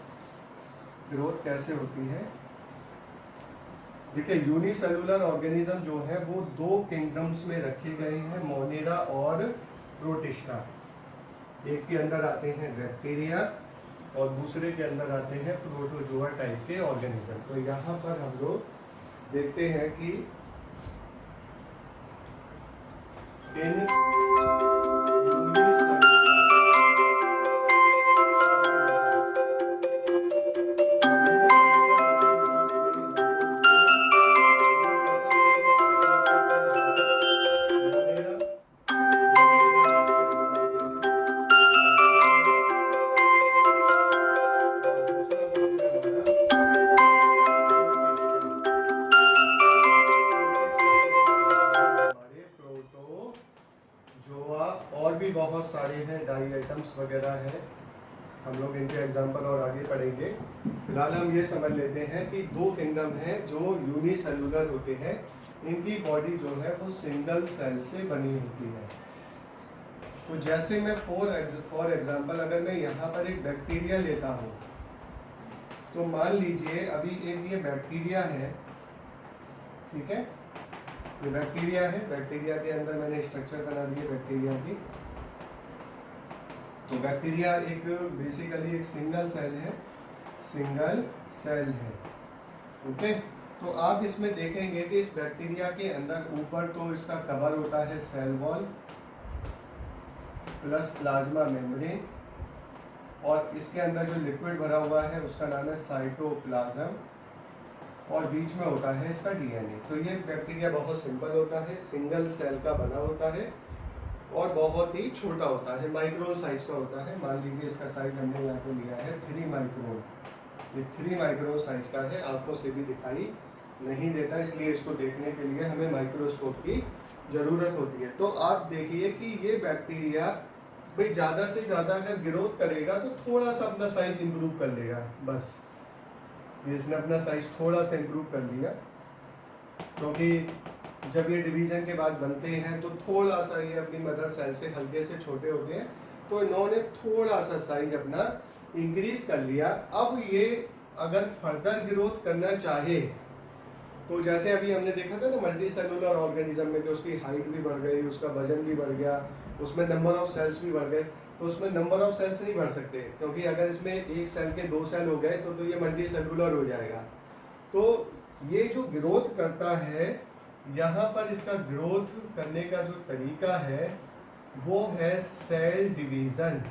ग्रोथ कैसे होती है? देखिए यूनिसेलुलर ऑर्गेनिज्म जो है वो 2 किंगडम्स में रखे गए हैं, मोनेरा और प्रोटिस्टा। एक के अंदर आते हैं बैक्टीरिया और दूसरे के अंदर आते हैं प्रोटोजोआ टाइप के ऑर्गेनिज्म। तो यहाँ पर हम लोग देखते हैं कि इन बहुत सारे हैं, डाई आइटम्स वगैरह हैं, हम लोग इनके एग्जाम्पल और आगे पढ़ेंगे। फिलहाल हम ये समझ लेते हैं कि 2 किंगडम हैं जो यूनिसेलुलर होते हैं। इनकी बॉडी जो है वो सिंगल सेल से बनी होती है। तो जैसे मैं फॉर एग्जाम्पल अगर मैं यहाँ पर एक बैक्टीरिया लेता हूँ तो मान लीजिए अभी एक ये बैक्टीरिया है, ठीक है, ये बैक्टीरिया है, बैक्टीरिया के अंदर मैंने स्ट्रक्चर बना दिए बैक्टीरिया की। तो बैक्टीरिया एक बेसिकली एक सिंगल सेल है, सिंगल सेल है, ओके। तो आप इसमें देखेंगे कि इस बैक्टीरिया के अंदर ऊपर तो इसका कवर होता है cell wall plus plasma membrane, और इसके अंदर जो लिक्विड भरा हुआ है उसका नाम है साइटोप्लाज्म, और बीच में होता है इसका डीएनए। तो ये बैक्टीरिया बहुत सिंपल होता है, सिंगल सेल का बना होता है और बहुत ही छोटा होता है, माइक्रोन साइज का होता है। मान लीजिए इसका साइज हमने यहाँ पे लिया है 3 माइक्रोन, ये 3 माइक्रोन साइज का है, आंखों से भी दिखाई नहीं देता, इसलिए इसको देखने के लिए हमें माइक्रोस्कोप की ज़रूरत होती है। तो आप देखिए कि ये बैक्टीरिया भाई ज़्यादा से ज़्यादा अगर ग्रोथ करेगा तो थोड़ा सा अपना साइज इम्प्रूव कर लेगा, बस इसने अपना साइज थोड़ा सा इम्प्रूव कर लिया, क्योंकि जब ये डिवीज़न के बाद बनते हैं तो थोड़ा सा ये अपनी मदर सेल से हल्के से छोटे होते हैं, तो इन्होंने थोड़ा सा साइज अपना इंक्रीज कर लिया। अब ये अगर फर्दर ग्रोथ करना चाहे तो जैसे अभी हमने देखा था ना मल्टी सेलुलर ऑर्गेनिज्म में, कि उसकी हाइट भी बढ़ गई, उसका वजन भी बढ़ गया, उसमें नंबर ऑफ सेल्स भी बढ़ गए, तो उसमें नंबर ऑफ सेल्स नहीं बढ़ सकते, क्योंकि अगर इसमें एक सेल के 2 सेल हो गए तो ये मल्टी सेलुलर हो जाएगा। तो ये जो ग्रोथ करता है, यहाँ पर इसका ग्रोथ करने का जो तरीका है वो है सेल डिवीज़न।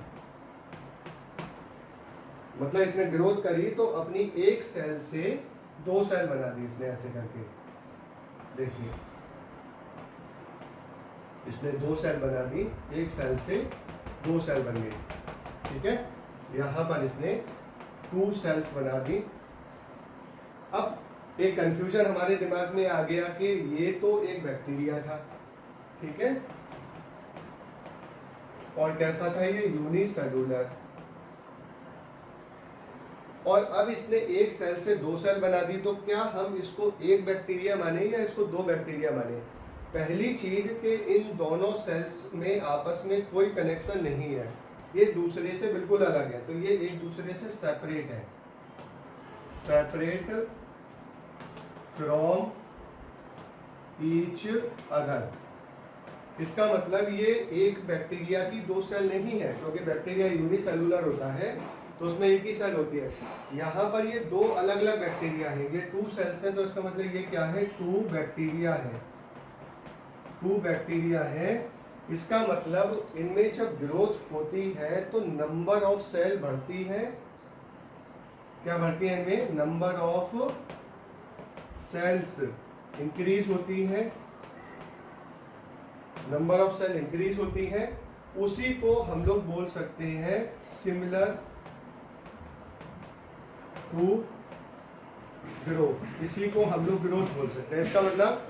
मतलब इसने ग्रोथ करी तो अपनी एक सेल से 2 सेल बना दी इसने, ऐसे करके देखिए, इसने 2 सेल बना दी, एक सेल से 2 सेल बन गई, ठीक है। यहाँ पर इसने 2 सेल्स बना दी। अब एक कंफ्यूजन हमारे दिमाग में आ गया कि ये तो एक बैक्टीरिया था, ठीक है, और कैसा था ये, यूनिसेलुलर, और अब इसने एक सेल से 2 सेल बना दी, तो क्या हम इसको एक बैक्टीरिया माने या इसको 2 बैक्टीरिया माने। पहली चीज कि इन दोनों सेल्स में आपस में कोई कनेक्शन नहीं है, ये दूसरे से बिल्कुल अलग है, तो ये एक दूसरे से सेपरेट है, सेपरेट फ्रॉम ईच अदर। इसका मतलब ये एक बैक्टीरिया की 2 सेल नहीं है, क्योंकि बैक्टीरिया यूनिसेलुलर होता है तो उसमें एक ही सेल होती है। यहाँ पर ये 2 अलग अलग बैक्टीरिया हैं, ये 2 सेल्स हैं, तो इसका मतलब ये क्या है, 2 बैक्टीरिया है, 2 बैक्टीरिया है। इसका मतलब इनमें जब ग्रोथ होती है तो नंबर ऑफ सेल बढ़ती है, क्या बढ़ती है इनमें, नंबर ऑफ सेल्स इंक्रीज होती है, नंबर ऑफ सेल इंक्रीज होती है। उसी को हम लोग बोल सकते हैं सिमिलर टू ग्रोथ, इसी को हम लोग ग्रोथ बोल सकते हैं। इसका मतलब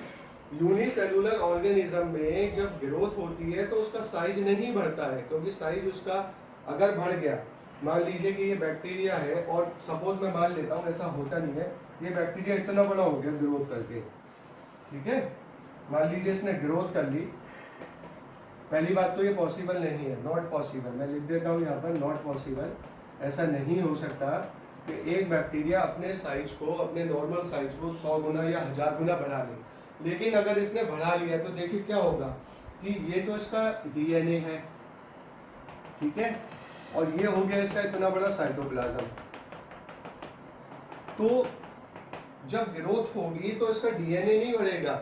यूनिसेलुलर ऑर्गेनिज्म में जब ग्रोथ होती है तो उसका साइज नहीं बढ़ता है, क्योंकि साइज उसका अगर बढ़ गया, मान लीजिए कि ये बैक्टीरिया है और सपोज मैं मान लेता हूँ, ऐसा होता नहीं है, ये बैक्टीरिया इतना बड़ा हो गया ग्रोथ करके, ठीक है, मान लीजिए इसने ग्रोथ कर ली। पहली बात तो ये पॉसिबल नहीं है, नॉट पॉसिबल, मैं लिख देता हूँ यहाँ पर नॉट पॉसिबल। ऐसा नहीं हो सकता कि एक बैक्टीरिया अपने साइज को, अपने नॉर्मल साइज को 100 गुना या 1000 गुना बढ़ा ले। लेकिन अगर इसने बढ़ा लिया तो देखिए क्या होगा कि ये तो इसका डीएनए है, ठीक है, और ये हो गया इसका इतना बड़ा साइटोप्लाज्म। तो जब ग्रोथ होगी तो इसका डीएनए नहीं बढ़ेगा,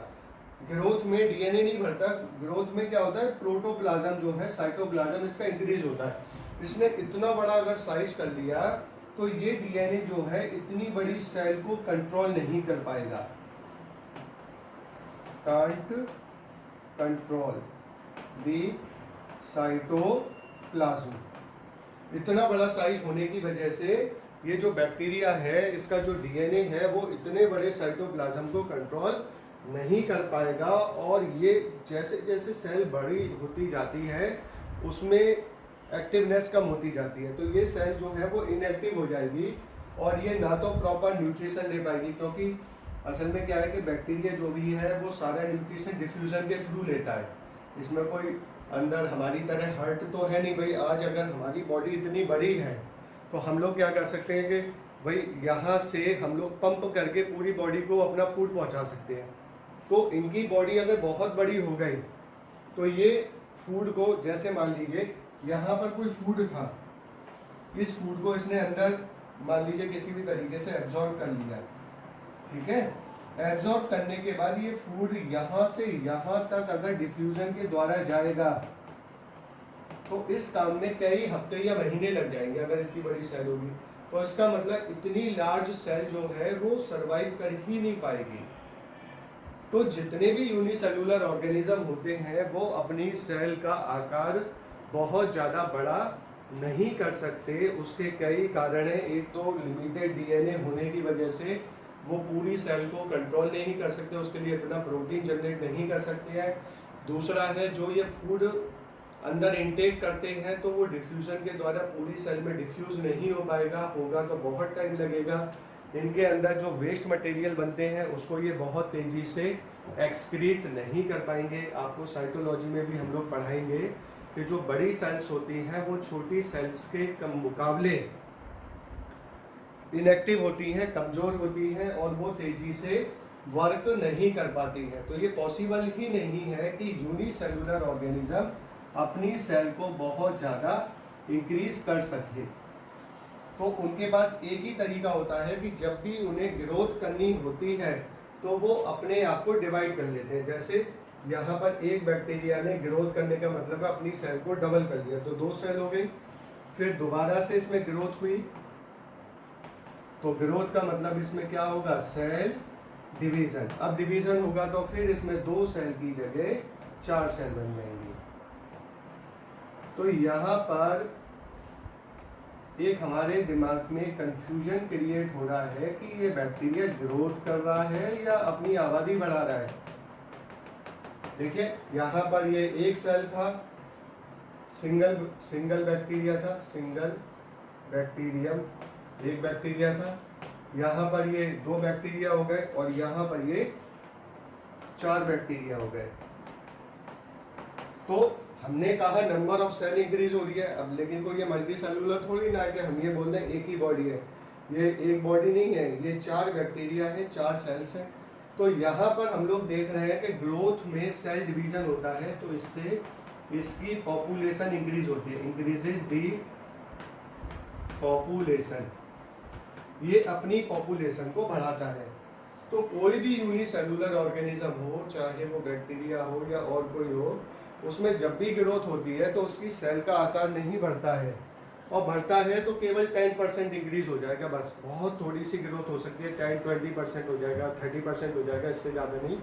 ग्रोथ में डीएनए नहीं बढ़ता, ग्रोथ में क्या होता है, प्रोटोप्लाज्म जो है, साइटोप्लाज्म इसका इंक्रीज होता है। इसने इतना बड़ा अगर साइज कर लिया तो ये डीएनए जो है इतनी बड़ी सेल को कंट्रोल नहीं कर पाएगा, कांट कंट्रोल दी साइटोप्लाज्म। इतना बड़ा साइज होने की वजह से ये जो बैक्टीरिया है, इसका जो डीएनए है वो इतने बड़े साइटोप्लाज्म को कंट्रोल नहीं कर पाएगा, और ये जैसे जैसे सेल बड़ी होती जाती है उसमें एक्टिवनेस कम होती जाती है, तो ये सेल जो है वो इनएक्टिव हो जाएगी और ये ना तो प्रॉपर न्यूट्रिशन ले पाएगी, क्योंकि असल में क्या है कि बैक्टीरिया जो भी है वो सारा न्यूट्रिशन डिफ्यूजन के थ्रू लेता है। इसमें कोई अंदर हमारी तरह हर्ट तो है नहीं भाई। आज अगर हमारी बॉडी इतनी बड़ी है तो हम लोग क्या कर सकते हैं कि वही यहाँ से हम लोग पंप करके पूरी बॉडी को अपना फूड पहुँचा सकते हैं। तो इनकी बॉडी अगर बहुत बड़ी हो गई तो ये फूड को, जैसे मान लीजिए यहाँ पर कोई फूड था, इस फूड को इसने अंदर मान लीजिए किसी भी तरीके से एब्जॉर्ब कर लिया, ठीक है। एब्जॉर्ब करने के बाद ये फूड यहाँ से यहाँ तक अगर डिफ्यूजन के द्वारा जाएगा तो इस काम में कई हफ्ते या महीने लग जाएंगे अगर इतनी बड़ी सेल होगी। तो इसका मतलब इतनी लार्ज सेल जो है वो सरवाइव कर ही नहीं पाएगी। तो जितने भी यूनिसेलुलर ऑर्गेनिज्म होते हैं वो अपनी सेल का आकार बहुत ज़्यादा बड़ा नहीं कर सकते। उसके कई कारण हैं। एक तो लिमिटेड डीएनए होने की वजह से वो पूरी सेल को कंट्रोल नहीं कर सकते, उसके लिए इतना प्रोटीन जनरेट नहीं कर सकते हैं। दूसरा है जो ये फूड अंदर इनटेक करते हैं तो वो डिफ्यूजन के द्वारा पूरी सेल में डिफ्यूज नहीं हो पाएगा, होगा तो बहुत टाइम लगेगा। इनके अंदर जो वेस्ट मटेरियल बनते हैं उसको ये बहुत तेज़ी से एक्सक्रीट नहीं कर पाएंगे। आपको साइटोलॉजी में भी हम लोग पढ़ाएंगे कि जो बड़ी सेल्स होती हैं वो छोटी सेल्स के कम मुकाबले इनएक्टिव होती हैं, कमज़ोर होती हैं और वो तेज़ी से वर्क नहीं कर पाती हैं। तो ये पॉसिबल ही नहीं है कि यूनिसेलुलर ऑर्गेनिज्म अपनी सेल को बहुत ज़्यादा इंक्रीज कर सके। तो उनके पास एक ही तरीका होता है कि जब भी उन्हें ग्रोथ करनी होती है तो वो अपने आप को डिवाइड कर लेते हैं। जैसे यहाँ पर एक बैक्टीरिया ने ग्रोथ करने का मतलब है अपनी सेल को डबल कर लिया, तो 2 सेल हो गई। फिर दोबारा से इसमें ग्रोथ हुई, तो ग्रोथ का मतलब इसमें क्या होगा, सेल डिवीजन। अब डिवीजन होगा तो फिर इसमें 2 सेल की जगह 4 सेल बन जाएंगी। तो यहाँ पर एक हमारे दिमाग में कंफ्यूजन क्रिएट हो रहा है कि ये बैक्टीरिया ग्रोथ कर रहा है या अपनी आबादी बढ़ा रहा है। देखिए यहाँ पर ये एक सेल था, सिंगल बैक्टीरिया था, सिंगल बैक्टीरियम, एक बैक्टीरिया था। यहाँ पर ये 2 बैक्टीरिया हो गए और यहाँ पर ये 4 बैक्टीरिया हो गए। तो हमने कहा नंबर ऑफ सेल इंक्रीज हो रही है। अब लेकिन कोई ये मल्टी सेलुलर थोड़ी ना है कि हम ये बोल दें एक ही बॉडी है। ये एक बॉडी नहीं है, ये 4 बैक्टीरिया है, 4 सेल्स हैं। तो यहाँ पर हम लोग देख रहे हैं कि ग्रोथ में सेल डिवीजन होता है तो इससे इसकी पॉपुलेशन इंक्रीज होती है, इंक्रीजेज दी पॉपुलेशन। ये अपनी पॉपुलेशन को बढ़ाता है। तो कोई भी यूनिसेलुलर ऑर्गेनिज्म हो, चाहे वो बैक्टीरिया हो या और कोई हो, उसमें जब भी ग्रोथ होती है तो उसकी सेल का आकार नहीं बढ़ता है, और बढ़ता है तो केवल 10% इंक्रीज हो जाएगा, बस। बहुत थोड़ी सी ग्रोथ हो सकती है, 10-20% हो जाएगा, 30% हो जाएगा, इससे ज़्यादा नहीं।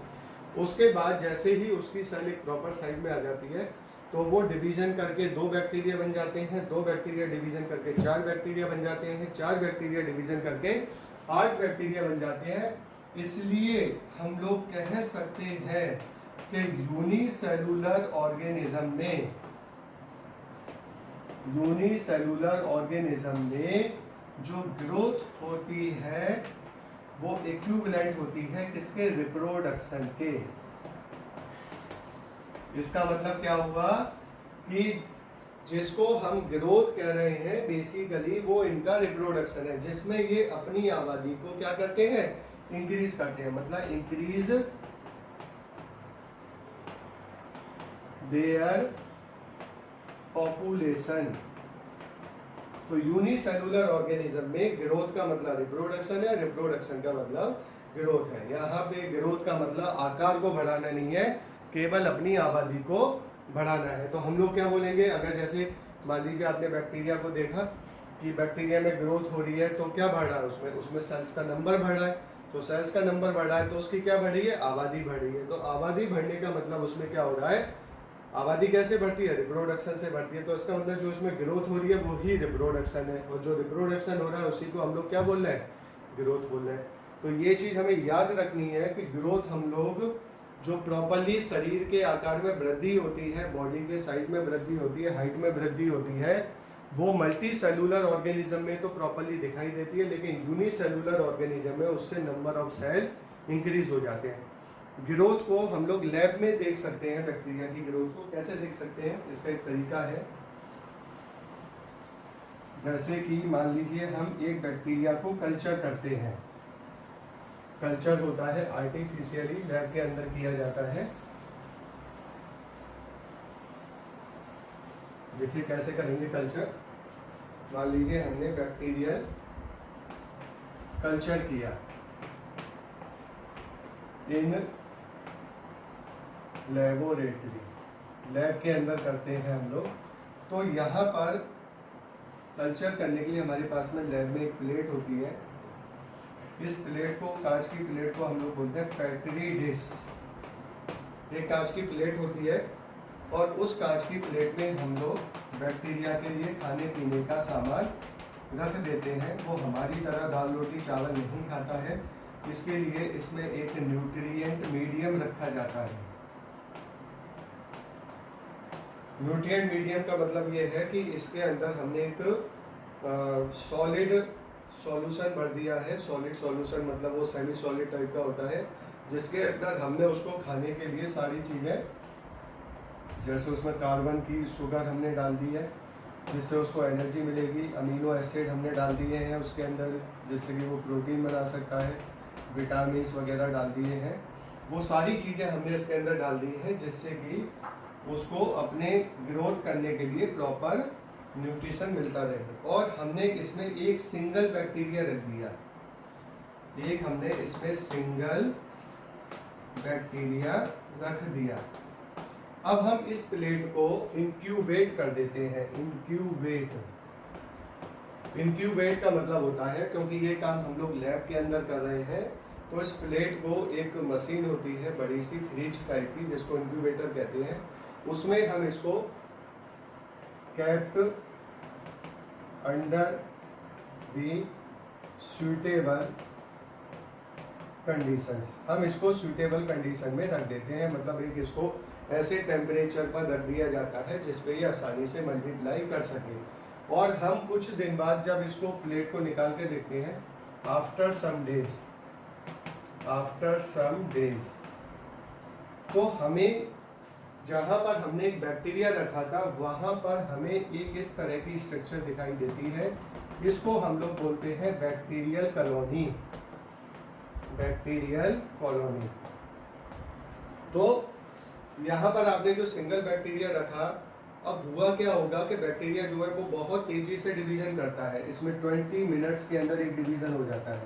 उसके बाद जैसे ही उसकी सेल एक प्रॉपर साइज में आ जाती है तो वो डिवीजन करके 2 बैक्टीरिया बन जाते हैं, 2 बैक्टीरिया डिवीजन करके 4 बैक्टीरिया बन जाते हैं, 4 बैक्टीरिया डिवीजन करके 8 बैक्टीरिया बन जाते हैं। इसलिए हम लोग कह सकते हैं कि यूनिसेलुलर ऑर्गेनिज्म में जो ग्रोथ होती है वो इक्विवेलेंट होती है किसके, रिप्रोडक्शन के। इसका मतलब क्या हुआ कि जिसको हम ग्रोथ कह रहे हैं बेसिकली वो इनका रिप्रोडक्शन है, जिसमें ये अपनी आबादी को क्या करते हैं, इंक्रीज करते हैं। मतलब इंक्रीज देयर पॉपुलेशन। तो यूनिसेलुलर ऑर्गेनिज्म में ग्रोथ का मतलब रिप्रोडक्शन है, रिप्रोडक्शन का मतलब ग्रोथ है। यहाँ पे ग्रोथ का मतलब आकार को बढ़ाना नहीं है, केवल अपनी आबादी को बढ़ाना है। तो हम लोग क्या बोलेंगे, अगर जैसे मान लीजिए आपने बैक्टीरिया को देखा कि बैक्टीरिया में ग्रोथ हो रही है तो क्या बढ़ रहा है, उसमें सेल्स का नंबर बढ़ रहा है। तो सेल्स का नंबर बढ़ रहा है तो उसकी क्या बढ़ रही है, आबादी बढ़ रही है। तो आबादी बढ़ने का मतलब उसमें क्या हो रहा है, आबादी कैसे बढ़ती है, रिप्रोडक्शन से बढ़ती है। तो इसका मतलब जो इसमें ग्रोथ हो रही है वो ही रिप्रोडक्शन है, और जो रिप्रोडक्शन हो रहा है उसी को हम लोग क्या बोल रहे हैं, ग्रोथ बोल रहे हैं। तो ये चीज़ हमें याद रखनी है कि ग्रोथ हम लोग जो प्रॉपरली शरीर के आकार में वृद्धि होती है, बॉडी के साइज में वृद्धि होती है, हाइट में वृद्धि होती है, वो मल्टी सेलुलर ऑर्गेनिज्म में तो प्रॉपरली दिखाई देती है, लेकिन यूनिसेलुलर ऑर्गेनिज्म में उससे नंबर ऑफ सेल इंक्रीज हो जाते हैं। ग्रोथ को हम लोग लैब में देख सकते हैं। बैक्टीरिया की ग्रोथ को कैसे देख सकते हैं, इसका एक तरीका है। जैसे कि मान लीजिए हम एक बैक्टीरिया को कल्चर करते हैं, कल्चर होता है आर्टिफिशियली लैब के अंदर किया जाता है। देखिए कैसे करेंगे कल्चर। मान लीजिए हमने बैक्टीरियल कल्चर किया इन लेबोरेटरी, लैब के अंदर करते हैं हम लोग। तो यहाँ पर कल्चर करने के लिए हमारे पास में लैब में एक प्लेट होती है। इस प्लेट को, कांच की प्लेट को हम लोग बोलते हैं पेट्री डिश। एक कांच की प्लेट होती है और उस कांच की प्लेट में हम लोग बैक्टीरिया के लिए खाने पीने का सामान रख देते हैं। वो हमारी तरह दाल रोटी चावल नहीं खाता है, इसके लिए इसमें एक न्यूट्रिएंट मीडियम रखा जाता है। न्यूट्रिएंट मीडियम का मतलब ये है कि इसके अंदर हमने एक सॉलिड सॉल्यूशन भर दिया है। सॉलिड सॉल्यूशन मतलब वो सेमी सॉलिड टाइप का होता है, जिसके अंदर हमने उसको खाने के लिए सारी चीज़ें, जैसे उसमें कार्बन की शुगर हमने डाल दी है जिससे उसको एनर्जी मिलेगी, अमीनो एसिड हमने डाल दिए हैं उसके अंदर जिससे कि वो प्रोटीन बना सकता है, विटामिन वगैरह डाल दिए हैं। वो सारी चीज़ें हमने इसके अंदर डाल दी हैं जिससे कि उसको अपने ग्रोथ करने के लिए प्रॉपर न्यूट्रिशन मिलता रहे। और हमने इसमें एक सिंगल बैक्टीरिया रख दिया, एक हमने इसमें सिंगल बैक्टीरिया रख दिया। अब हम इस प्लेट को इंक्यूबेट कर देते हैं। इंक्यूबेट का मतलब होता है, क्योंकि ये काम हम लोग लैब के अंदर कर रहे हैं, तो इस प्लेट को एक मशीन होती है बड़ी सी फ्रिज टाइप की जिसको इंक्यूबेटर कहते हैं, उसमें हम इसको kept under the suitable conditions, हम इसको सुटेबल कंडीशन में रख देते हैं। मतलब एक इसको ऐसे टेम्परेचर पर रख दिया जाता है जिसपे ये आसानी से मल्टीप्लाई कर सके। और हम कुछ दिन बाद जब इसको प्लेट को निकाल के देखते हैं, आफ्टर सम डेज, तो हमें जहाँ पर हमने एक बैक्टीरिया रखा था वहाँ पर हमें एक इस तरह की स्ट्रक्चर दिखाई देती है। इसको हम लोग बोलते हैं बैक्टीरियल कॉलोनी। तो यहाँ पर आपने जो सिंगल बैक्टीरिया रखा, अब हुआ क्या होगा कि बैक्टीरिया जो है वो बहुत तेजी से डिवीजन करता है। इसमें 20 मिनट्स के अंदर एक डिवीजन हो जाता है।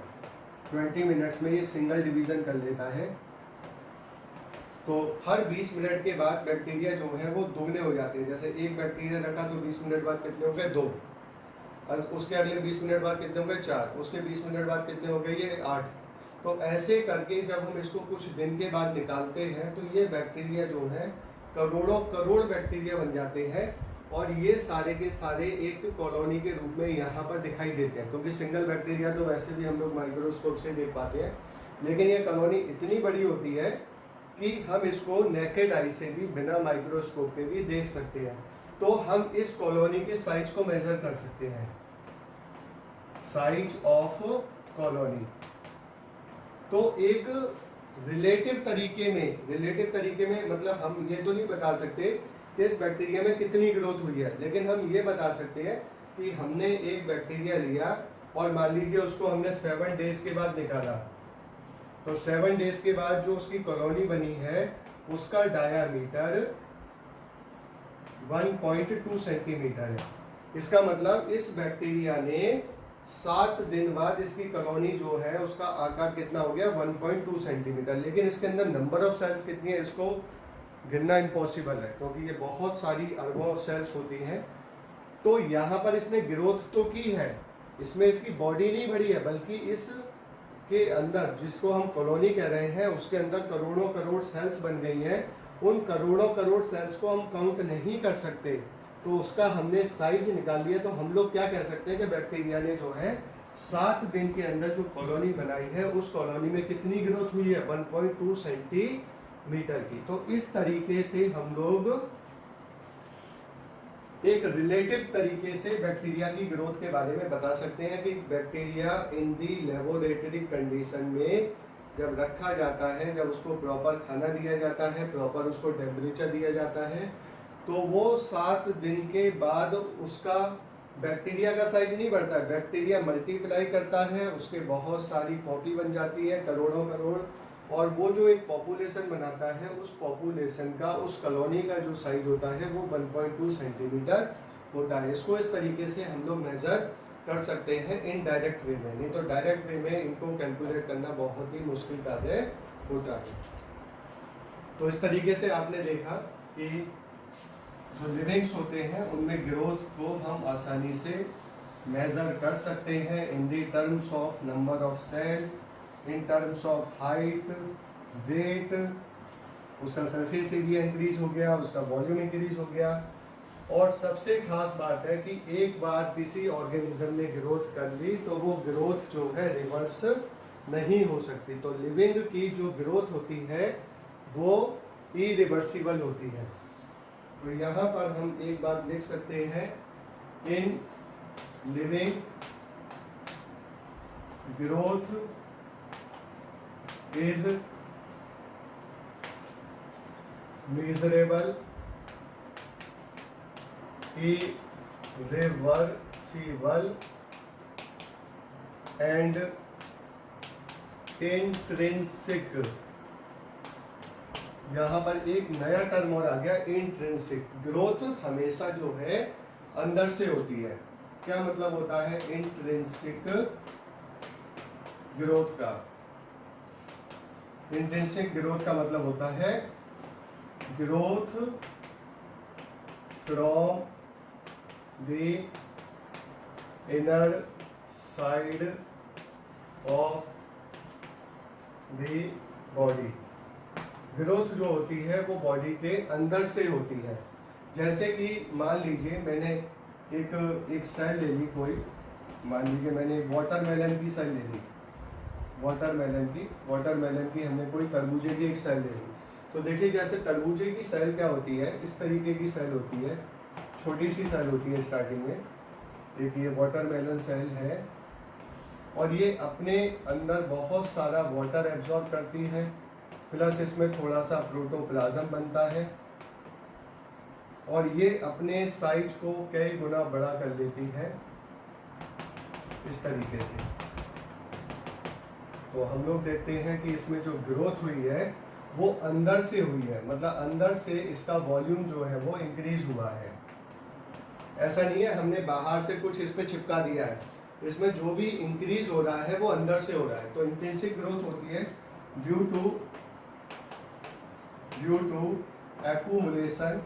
20 मिनट्स में ये सिंगल डिवीजन कर लेता है। तो हर 20 मिनट के बाद बैक्टीरिया जो है वो दुगने हो जाते हैं। जैसे एक बैक्टीरिया रखा तो 20 मिनट बाद कितने हो गए, 2, उसके अगले 20 मिनट बाद कितने हो गए, 4, उसके 20 मिनट बाद कितने हो गए, ये 8। तो ऐसे करके जब हम इसको कुछ दिन के बाद निकालते हैं तो ये बैक्टीरिया जो है करोड़ों करोड़ बैक्टीरिया बन जाते हैं। और ये सारे के सारे एक कॉलोनी के रूप में यहाँ पर दिखाई देते हैं, क्योंकि सिंगल बैक्टीरिया तो वैसे भी हम लोग माइक्रोस्कोप से देख पाते हैं, लेकिन ये कॉलोनी इतनी बड़ी होती है कि हम इसको नेकेड आई से भी, बिना माइक्रोस्कोप के भी देख सकते हैं। तो हम इस कॉलोनी के साइज को मेजर कर सकते हैं, साइज ऑफ कॉलोनी। तो एक रिलेटिव तरीके में मतलब हम ये तो नहीं बता सकते कि इस बैक्टीरिया में कितनी ग्रोथ हुई है, लेकिन हम ये बता सकते हैं कि हमने एक बैक्टीरिया लिया और मान लीजिए उसको हमने 7 डेज के बाद निकाला, तो 7 डेज के बाद जो उसकी कॉलोनी बनी है उसका डायामीटर 1.2 सेंटीमीटर है। इसका मतलब इस बैक्टीरिया ने 7 दिन बाद इसकी कॉलोनी जो है उसका आकार कितना हो गया, 1.2 सेंटीमीटर। लेकिन इसके अंदर नंबर ऑफ सेल्स कितनी है इसको गिनना इम्पॉसिबल है, क्योंकि ये बहुत सारी अरबों सेल्स होती हैं। तो यहाँ पर इसने ग्रोथ तो की है, इसमें इसकी बॉडी नहीं बढ़ी है, बल्कि इस के अंदर जिसको हम कॉलोनी कह रहे हैं उसके अंदर करोड़ों करोड़ सेल्स बन गई हैं। उन करोड़ों करोड़ सेल्स को हम काउंट नहीं कर सकते, तो उसका हमने साइज निकाल लिया। तो हम लोग क्या कह सकते हैं कि बैक्टीरिया ने जो है 7 दिन के अंदर जो कॉलोनी बनाई है उस कॉलोनी में कितनी ग्रोथ हुई है, 1.2 सेंटीमीटर की। तो इस तरीके से हम लोग एक रिलेटिव तरीके से बैक्टीरिया की ग्रोथ के बारे में बता सकते हैं कि बैक्टीरिया इन दी लेबोरेटरी कंडीशन में जब रखा जाता है, जब उसको प्रॉपर खाना दिया जाता है, प्रॉपर उसको टेम्परेचर दिया जाता है, तो वो 7 दिन के बाद उसका बैक्टीरिया का साइज नहीं बढ़ता है, बैक्टीरिया मल्टीप्लाई करता है, उसके बहुत सारी कॉपी बन जाती है, करोड़ों करोड़, और वो जो एक पॉपुलेशन बनाता है, उस पॉपुलेशन का, उस कॉलोनी का जो साइज होता है वो 1.2 सेंटीमीटर होता है। इसको इस तरीके से हम लोग मेजर कर सकते हैं इनडायरेक्ट वे में, नहीं तो डायरेक्ट वे में इनको कैलकुलेट करना बहुत ही मुश्किल कार्य होता है। तो इस तरीके से आपने देखा कि जो लिविंग्स होते हैं उनमें ग्रोथ को हम आसानी से मेजर कर सकते हैं in the terms of number of cell, in terms of height, weight, उसका सरफेस एरिया इंक्रीज हो गया, उसका वॉल्यूम इंक्रीज हो गया। और सबसे खास बात है कि एक बार किसी ऑर्गेनिज्म ने ग्रोथ कर ली तो वो ग्रोथ जो है रिवर्स नहीं हो सकती। तो लिविंग की जो ग्रोथ होती है वो इरिवर्सिबल होती है। तो यहाँ पर हम एक बात लिख सकते हैं, in living growth is measurable, irreversible and intrinsic। यहाँ पर एक नया टर्म और आ गया, इंट्रिंसिक। ग्रोथ हमेशा जो है अंदर से होती है। क्या मतलब होता है इंट्रिंसिक ग्रोथ का? इंट्रिंसिक ग्रोथ का मतलब होता है growth from the inner side of the body. Growth जो होती है वो बॉडी के अंदर से होती है। जैसे कि मान लीजिए मैंने एक सेल ले ली कोई, मान लीजिए मैंने वाटरमेलन की सेल ले ली, वाटरमेलन की हमने कोई तरबूजे की एक सेल ले ली। तो देखिए जैसे तरबूजे की सेल क्या होती है, इस तरीके की सेल होती है, छोटी सी सेल होती है स्टार्टिंग में। एक ये वाटरमेलन सेल है और ये अपने अंदर बहुत सारा वाटर एब्जॉर्ब करती है, प्लस इसमें थोड़ा सा प्रोटोप्लाज्म बनता है और ये अपने साइज को कई गुना बड़ा कर लेती है इस तरीके से। तो हम लोग देखते हैं कि इसमें जो ग्रोथ हुई है वो अंदर से हुई है, मतलब अंदर से इसका वॉल्यूम जो है वो इंक्रीज हुआ है। ऐसा नहीं है हमने बाहर से कुछ इस पे चिपका दिया है, इसमें जो भी इंक्रीज हो रहा है वो अंदर से हो रहा है। तो इंट्रिंसिक ग्रोथ होती है due to accumulation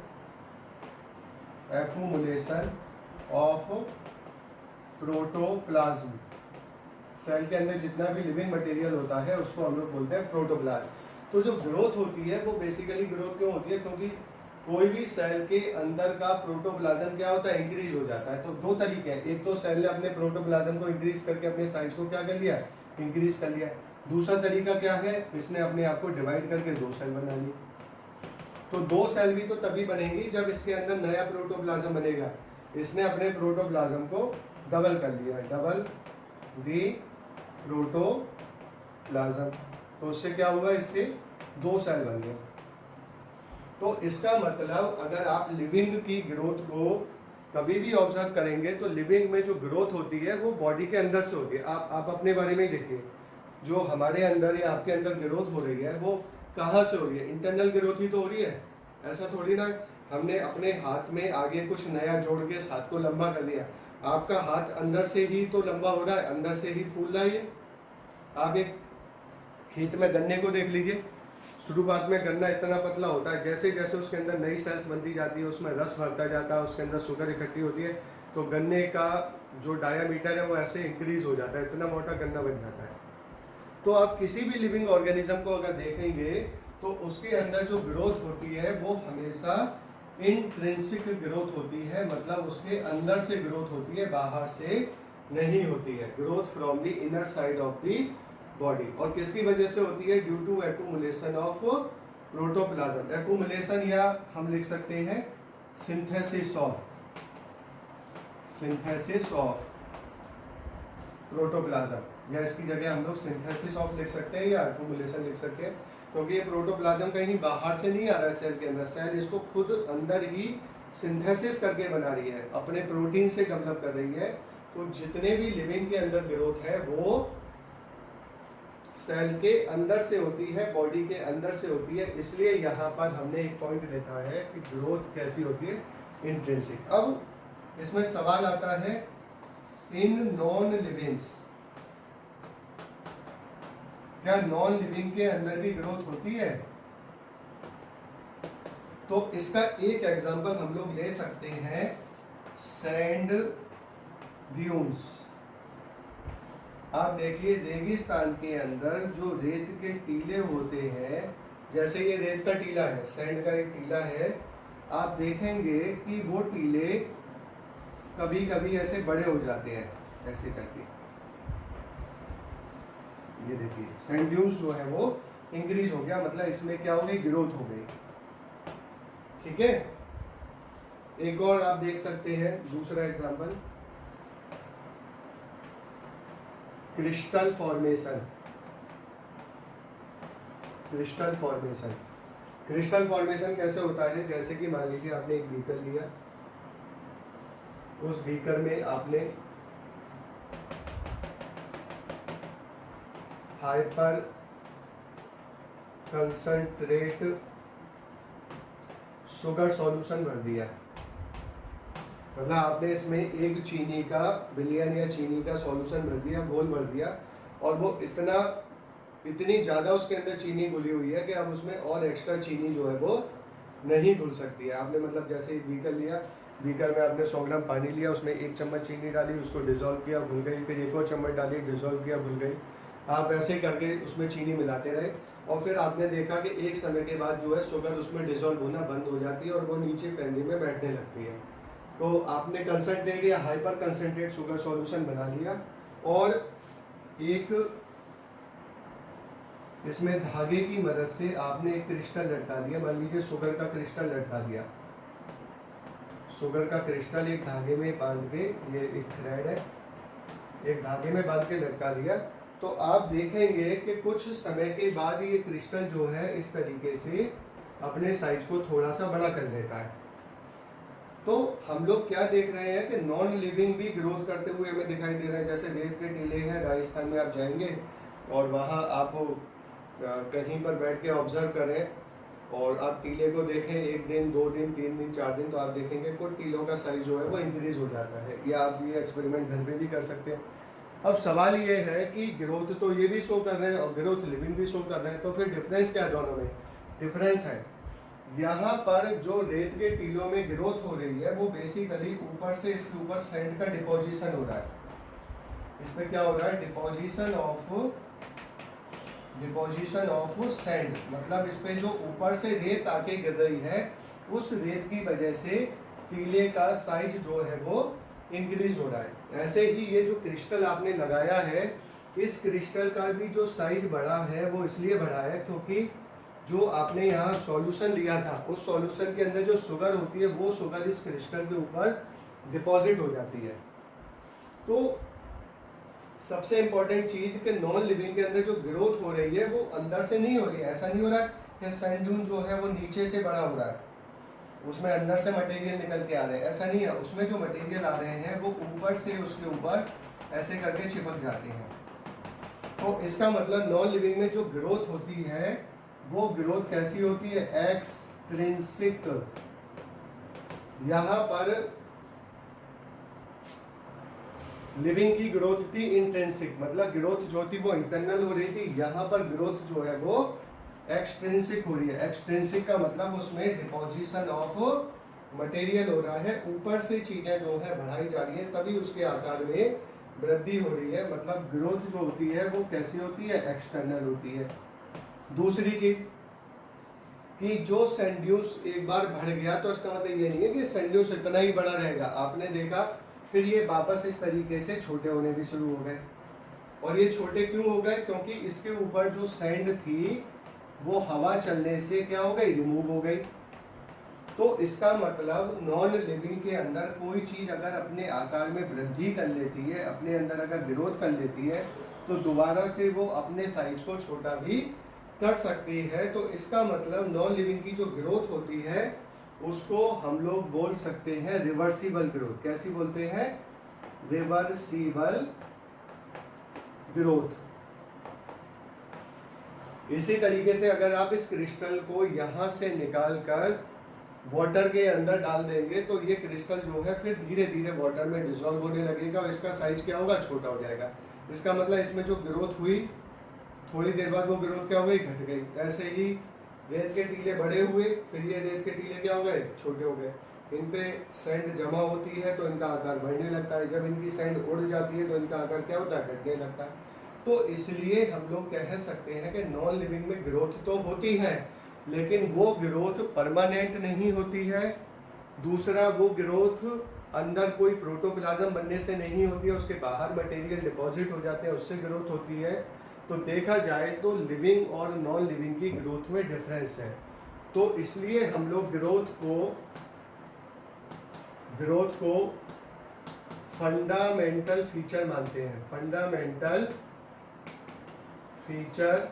of protoplasm. Cell के अंदर जितना भी लिविंग मटेरियल होता है उसको हम लोग बोलते हैं प्रोटोप्लाज्म। तो जो ग्रोथ होती है वो बेसिकली ग्रोथ क्यों होती है? क्योंकि कोई भी सेल के अंदर का प्रोटोप्लाज्म क्या होता है, इंक्रीज हो जाता है। तो दो तरीके हैं, एक तो सेल ने अपने प्रोटोप्लाज्म को इंक्रीज करके अपने साइज को क्या कर लिया, इंक्रीज कर लिया। दूसरा तरीका क्या है, इसने अपने आप को डिवाइड करके दो सेल बना ली। तो दो सेल भी तो तभी बनेंगी जब इसके अंदर नया प्रोटोप्लाज्म बनेगा। इसने अपने प्रोटोप्लाज्म को डबल कर लिया, डबल दी प्रोटोप्लाज्म, तो उससे क्या हुआ, इससे दो सेल बन गए। तो इसका मतलब अगर आप लिविंग की ग्रोथ को कभी भी ऑब्जर्व करेंगे तो लिविंग में जो ग्रोथ होती है वो बॉडी के अंदर से होती है। आप अपने बारे में ही देखिए, जो हमारे अंदर या आपके अंदर ग्रोथ हो रही है वो कहाँ से हो रही है? इंटरनल ग्रोथ ही तो हो रही है। ऐसा थोड़ी ना हमने अपने हाथ में आगे कुछ नया जोड़ के इस हाथ को लंबा कर लिया। आपका हाथ अंदर से ही तो लंबा हो रहा है, अंदर से ही फूल रहा है। आप एक खेत में गन्ने को देख लीजिए, शुरुआत में गन्ना इतना पतला होता है, जैसे जैसे उसके अंदर नई सेल्स बनती जाती है, उसमें रस भरता जाता है, उसके अंदर शुगर इकट्ठी होती है, तो गन्ने का जो डायामीटर है वो ऐसे इंक्रीज हो जाता है, इतना मोटा गन्ना बन जाता है। तो आप किसी भी लिविंग ऑर्गेनिज्म को अगर देखेंगे तो उसके अंदर जो ग्रोथ होती है वो हमेशा इंट्रिंसिक ग्रोथ होती है, मतलब उसके अंदर से ग्रोथ होती है, बाहर से नहीं होती है। Growth from the inner side of the body. और किसकी वजह से होती है? Due to accumulation of protoplasm. Accumulation या हम लिख सकते हैं सिंथेसिस ऑफ प्रोटोप्लाज्म, या इसकी जगह हम लोग सिंथेसिस ऑफ लिख सकते हैं या एक्यूमुलेशन लिख सकते हैं, क्योंकि ये प्रोटोप्लाज्म कहीं बाहर से नहीं आ रहा है सेल के अंदर, सेल इसको खुद अंदर ही सिंथेसिस करके बना रही है, अपने प्रोटीन से डेवलप कर रही है। तो जितने भी लिविंग के अंदर ग्रोथ है वो सेल के अंदर से होती है, बॉडी के अंदर से होती है। इसलिए यहाँ पर हमने एक पॉइंट देखा है कि ग्रोथ कैसी होती है, इंट्रिंसिक। अब इसमें सवाल आता है, इन नॉन लिविंग्स, क्या नॉन लिविंग के अंदर भी ग्रोथ होती है? तो इसका एक एग्जांपल हम लोग ले सकते हैं, सैंड ड्यून्स। आप देखिए रेगिस्तान के अंदर जो रेत के टीले होते हैं, जैसे ये रेत का टीला है, सैंड का एक टीला है, आप देखेंगे कि वो टीले कभी कभी ऐसे बड़े हो जाते हैं, ऐसे करके। ये देखिए सैंड ड्यून्स जो है वो इंक्रीज हो गया, मतलब इसमें क्या हो गई, ग्रोथ हो गई। ठीक है, एक और आप देख सकते हैं, दूसरा example, crystal formation. Crystal formation, crystal formation कैसे होता है? जैसे कि मान लीजिए आपने एक बीकर लिया, उस बीकर में आपने हाइपर कंसंट्रेट शुगर सॉल्यूशन भर दिया, मतलब आपने इसमें एक चीनी का बिलियन या चीनी का सॉल्यूशन भर दिया, घोल भर दिया, और वो इतनी ज़्यादा उसके अंदर चीनी घुली हुई है कि अब उसमें और एक्स्ट्रा चीनी जो है वो नहीं घुल सकती है। आपने मतलब जैसे एक बीकर लिया, बीकर में आपने 100 ग्राम पानी लिया, उसमें 1 चम्मच चीनी डाली, उसको डिज़ोल्व किया, घुल गई, फिर 1 और चम्मच डाली, डिज़ोल्व किया, घुल गई। आप ऐसे करके उसमें चीनी मिलाते रहे, और फिर आपने देखा कि एक समय के बाद जो है शुगर उसमें डिज़ोल्व होना बंद हो जाती है और वो नीचे पैंदी में बैठने लगती है। तो आपने कंसनट्रेट या हाइपर कंसनट्रेट शुगर सॉल्यूशन बना लिया, और एक इसमें धागे की मदद से आपने एक क्रिस्टल लटका दिया, मान लीजिए शुगर का क्रिस्टल लटका दिया। शुगर का क्रिस्टल एक धागे में बांध के, ये एक थ्रेड है, एक धागे में बांध के लटका दिया, तो आप देखेंगे कि कुछ समय के बाद ये क्रिस्टल जो है इस तरीके से अपने साइज को थोड़ा सा बड़ा कर लेता है। तो हम लोग क्या देख रहे हैं कि नॉन लिविंग भी ग्रोथ करते हुए हमें दिखाई दे रहा है। जैसे रेत के टीले हैं, राजस्थान में आप जाएंगे और वहाँ आप कहीं पर बैठ के ऑब्जर्व करें और आप टीले को देखें, 1 दिन 2 दिन 3 दिन 4 दिन, तो आप देखेंगे कुछ टीलों का साइज जो है वो इंक्रीज हो जाता है। या आप ये एक्सपेरिमेंट घर में भी कर सकते हैं। अब सवाल ये है कि ग्रोथ तो ये भी शो कर रहे हैं और ग्रोथ लिविंग भी शो कर रहे हैं, तो फिर डिफरेंस क्या है दोनों में? डिफरेंस है यहाँ पर जो रेत के टीलों में ग्रोथ हो रही है वो बेसिकली ऊपर से इसके ऊपर सैंड का डिपोजिशन हो रहा है। इसमें क्या हो रहा है? डिपोजिशन ऑफ सैंड, मतलब इस पे जो ऊपर से रेत आके गिर रही है उस रेत की वजह से टीले का साइज जो है वो इंक्रीज हो रहा है। ऐसे ही ये जो क्रिस्टल आपने लगाया है, इस क्रिस्टल का भी जो साइज बढ़ा है वो इसलिए बढ़ा है क्योंकि जो आपने यहाँ सॉल्यूशन लिया था उस सॉल्यूशन के अंदर जो शुगर होती है वो शुगर इस क्रिस्टल के ऊपर डिपॉजिट हो जाती है। तो सबसे इंपॉर्टेंट चीज कि नॉन लिविंग के अंदर जो ग्रोथ हो रही है वो अंदर से नहीं हो रही है। ऐसा नहीं हो रहा है कि सैंड ड्यून जो है वो नीचे से बड़ा हो रहा है, उसमें अंदर से मटेरियल निकल के आ रहे हैं, ऐसा नहीं है। उसमें जो मटेरियल आ रहे हैं वो ऊपर से उसके ऊपर ऐसे करके चिपक जाते हैं। तो इसका मतलब नॉन लिविंग में जो ग्रोथ होती है वो ग्रोथ कैसी होती है? एक्सट्रिंसिक। यहाँ पर लिविंग की ग्रोथ थी इंट्रिंसिक, मतलब ग्रोथ जो थी वो इंटरनल हो रही थी। यहाँ पर ग्रोथ जो है वो एक्सट्रिंसिक हो रही है। एक्सट्रिंसिक का मतलब उसमें डिपोजिशन ऑफ मटेरियल हो रहा है, ऊपर से चीजें जो है बढ़ाई जा रही है, तभी उसके आकार में वृद्धि हो रही है। मतलब ग्रोथ जो होती है वो कैसी होती है? एक्सटर्नल होती है। दूसरी चीज कि जो सैंड्यूस एक बार बढ़ गया तो इसका मतलब ये नहीं है कि सैंड्यूस इतना ही बड़ा रहेगा। आपने देखा फिर ये वापस इस तरीके से छोटे होने भी शुरू हो गए। और ये छोटे क्यों हो गए? क्योंकि इसके ऊपर जो सैंड थी वो हवा चलने से क्या हो गई? रिमूव हो गई। तो इसका मतलब नॉन लिविंग के अंदर कोई चीज अगर अपने आकार में वृद्धि कर लेती है, अपने अंदर अगर ग्रोथ कर लेती है, तो दोबारा से वो अपने साइज को छोटा भी कर सकती है। तो इसका मतलब नॉन लिविंग की जो ग्रोथ होती है उसको हम लोग बोल सकते हैं रिवर्सिबल ग्रोथ। कैसी बोलते हैं? Reversible growth. इसी तरीके से अगर आप इस क्रिस्टल को यहां से निकाल कर वाटर के अंदर डाल देंगे तो ये क्रिस्टल जो है फिर धीरे धीरे वाटर में डिसॉल्व होने लगेगा और इसका साइज क्या होगा? छोटा हो जाएगा। इसका मतलब इसमें जो ग्रोथ हुई थोड़ी देर बाद वो ग्रोथ क्या हो गई? घट गई। ऐसे ही रेत के टीले बड़े हुए, फिर ये रेत के टीले क्या हो गए? छोटे हो गए। इन पे सैंड जमा होती है तो इनका आकार बढ़ने लगता है, जब इनकी सैंड उड़ जाती है तो इनका आकार क्या होता है? घटने लगता है। तो इसलिए हम लोग कह सकते हैं कि नॉन लिविंग में ग्रोथ तो होती है लेकिन वो ग्रोथ परमानेंट नहीं होती है। दूसरा, वो ग्रोथ अंदर कोई प्रोटोप्लाज्म बनने से नहीं होती है, उसके बाहर मटेरियल डिपॉजिट हो जाते हैं, उससे ग्रोथ होती है। तो देखा जाए तो लिविंग और नॉन लिविंग की ग्रोथ में डिफरेंस है। तो इसलिए हम लोग ग्रोथ को फंडामेंटल फीचर मानते हैं। फंडामेंटल फीचर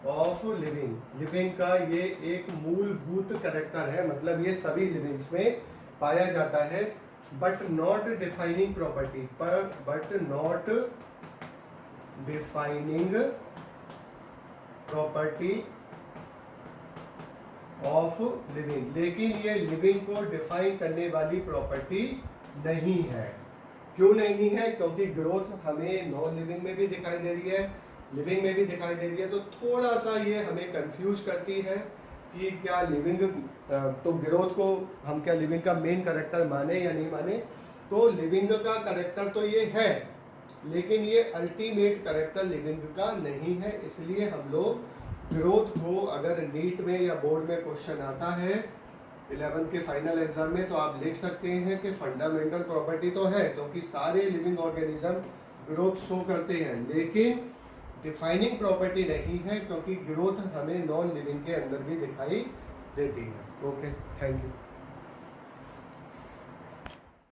ऑफ लिविंग का ये एक मूलभूत कैरेक्टर है, मतलब ये सभी लिविंग्स में पाया जाता है, but not defining property, but not defining property of living. लेकिन ये लिविंग को डिफाइन करने वाली प्रॉपर्टी नहीं है। क्यों नहीं है? क्योंकि ग्रोथ हमें नॉन लिविंग में भी दिखाई दे रही है, लिविंग में भी दिखाई दे रही है। तो थोड़ा सा ये हमें कंफ्यूज करती है कि क्या लिविंग, तो ग्रोथ को हम क्या लिविंग का मेन कैरेक्टर माने या नहीं माने। तो लिविंग का कैरेक्टर तो ये है लेकिन ये अल्टीमेट कैरेक्टर लिविंग का नहीं है। इसलिए हम लोग ग्रोथ को अगर नीट में या बोर्ड में क्वेश्चन आता है 11th के फाइनल एग्जाम में तो आप लिख सकते हैं कि फंडामेंटल प्रॉपर्टी तो है क्योंकि सारे लिविंग ऑर्गेनिज्म ग्रोथ शो करते हैं, लेकिन डिफाइनिंग प्रॉपर्टी नहीं है क्योंकि ग्रोथ हमें नॉन लिविंग के अंदर भी दिखाई देती है। Okay, thank you.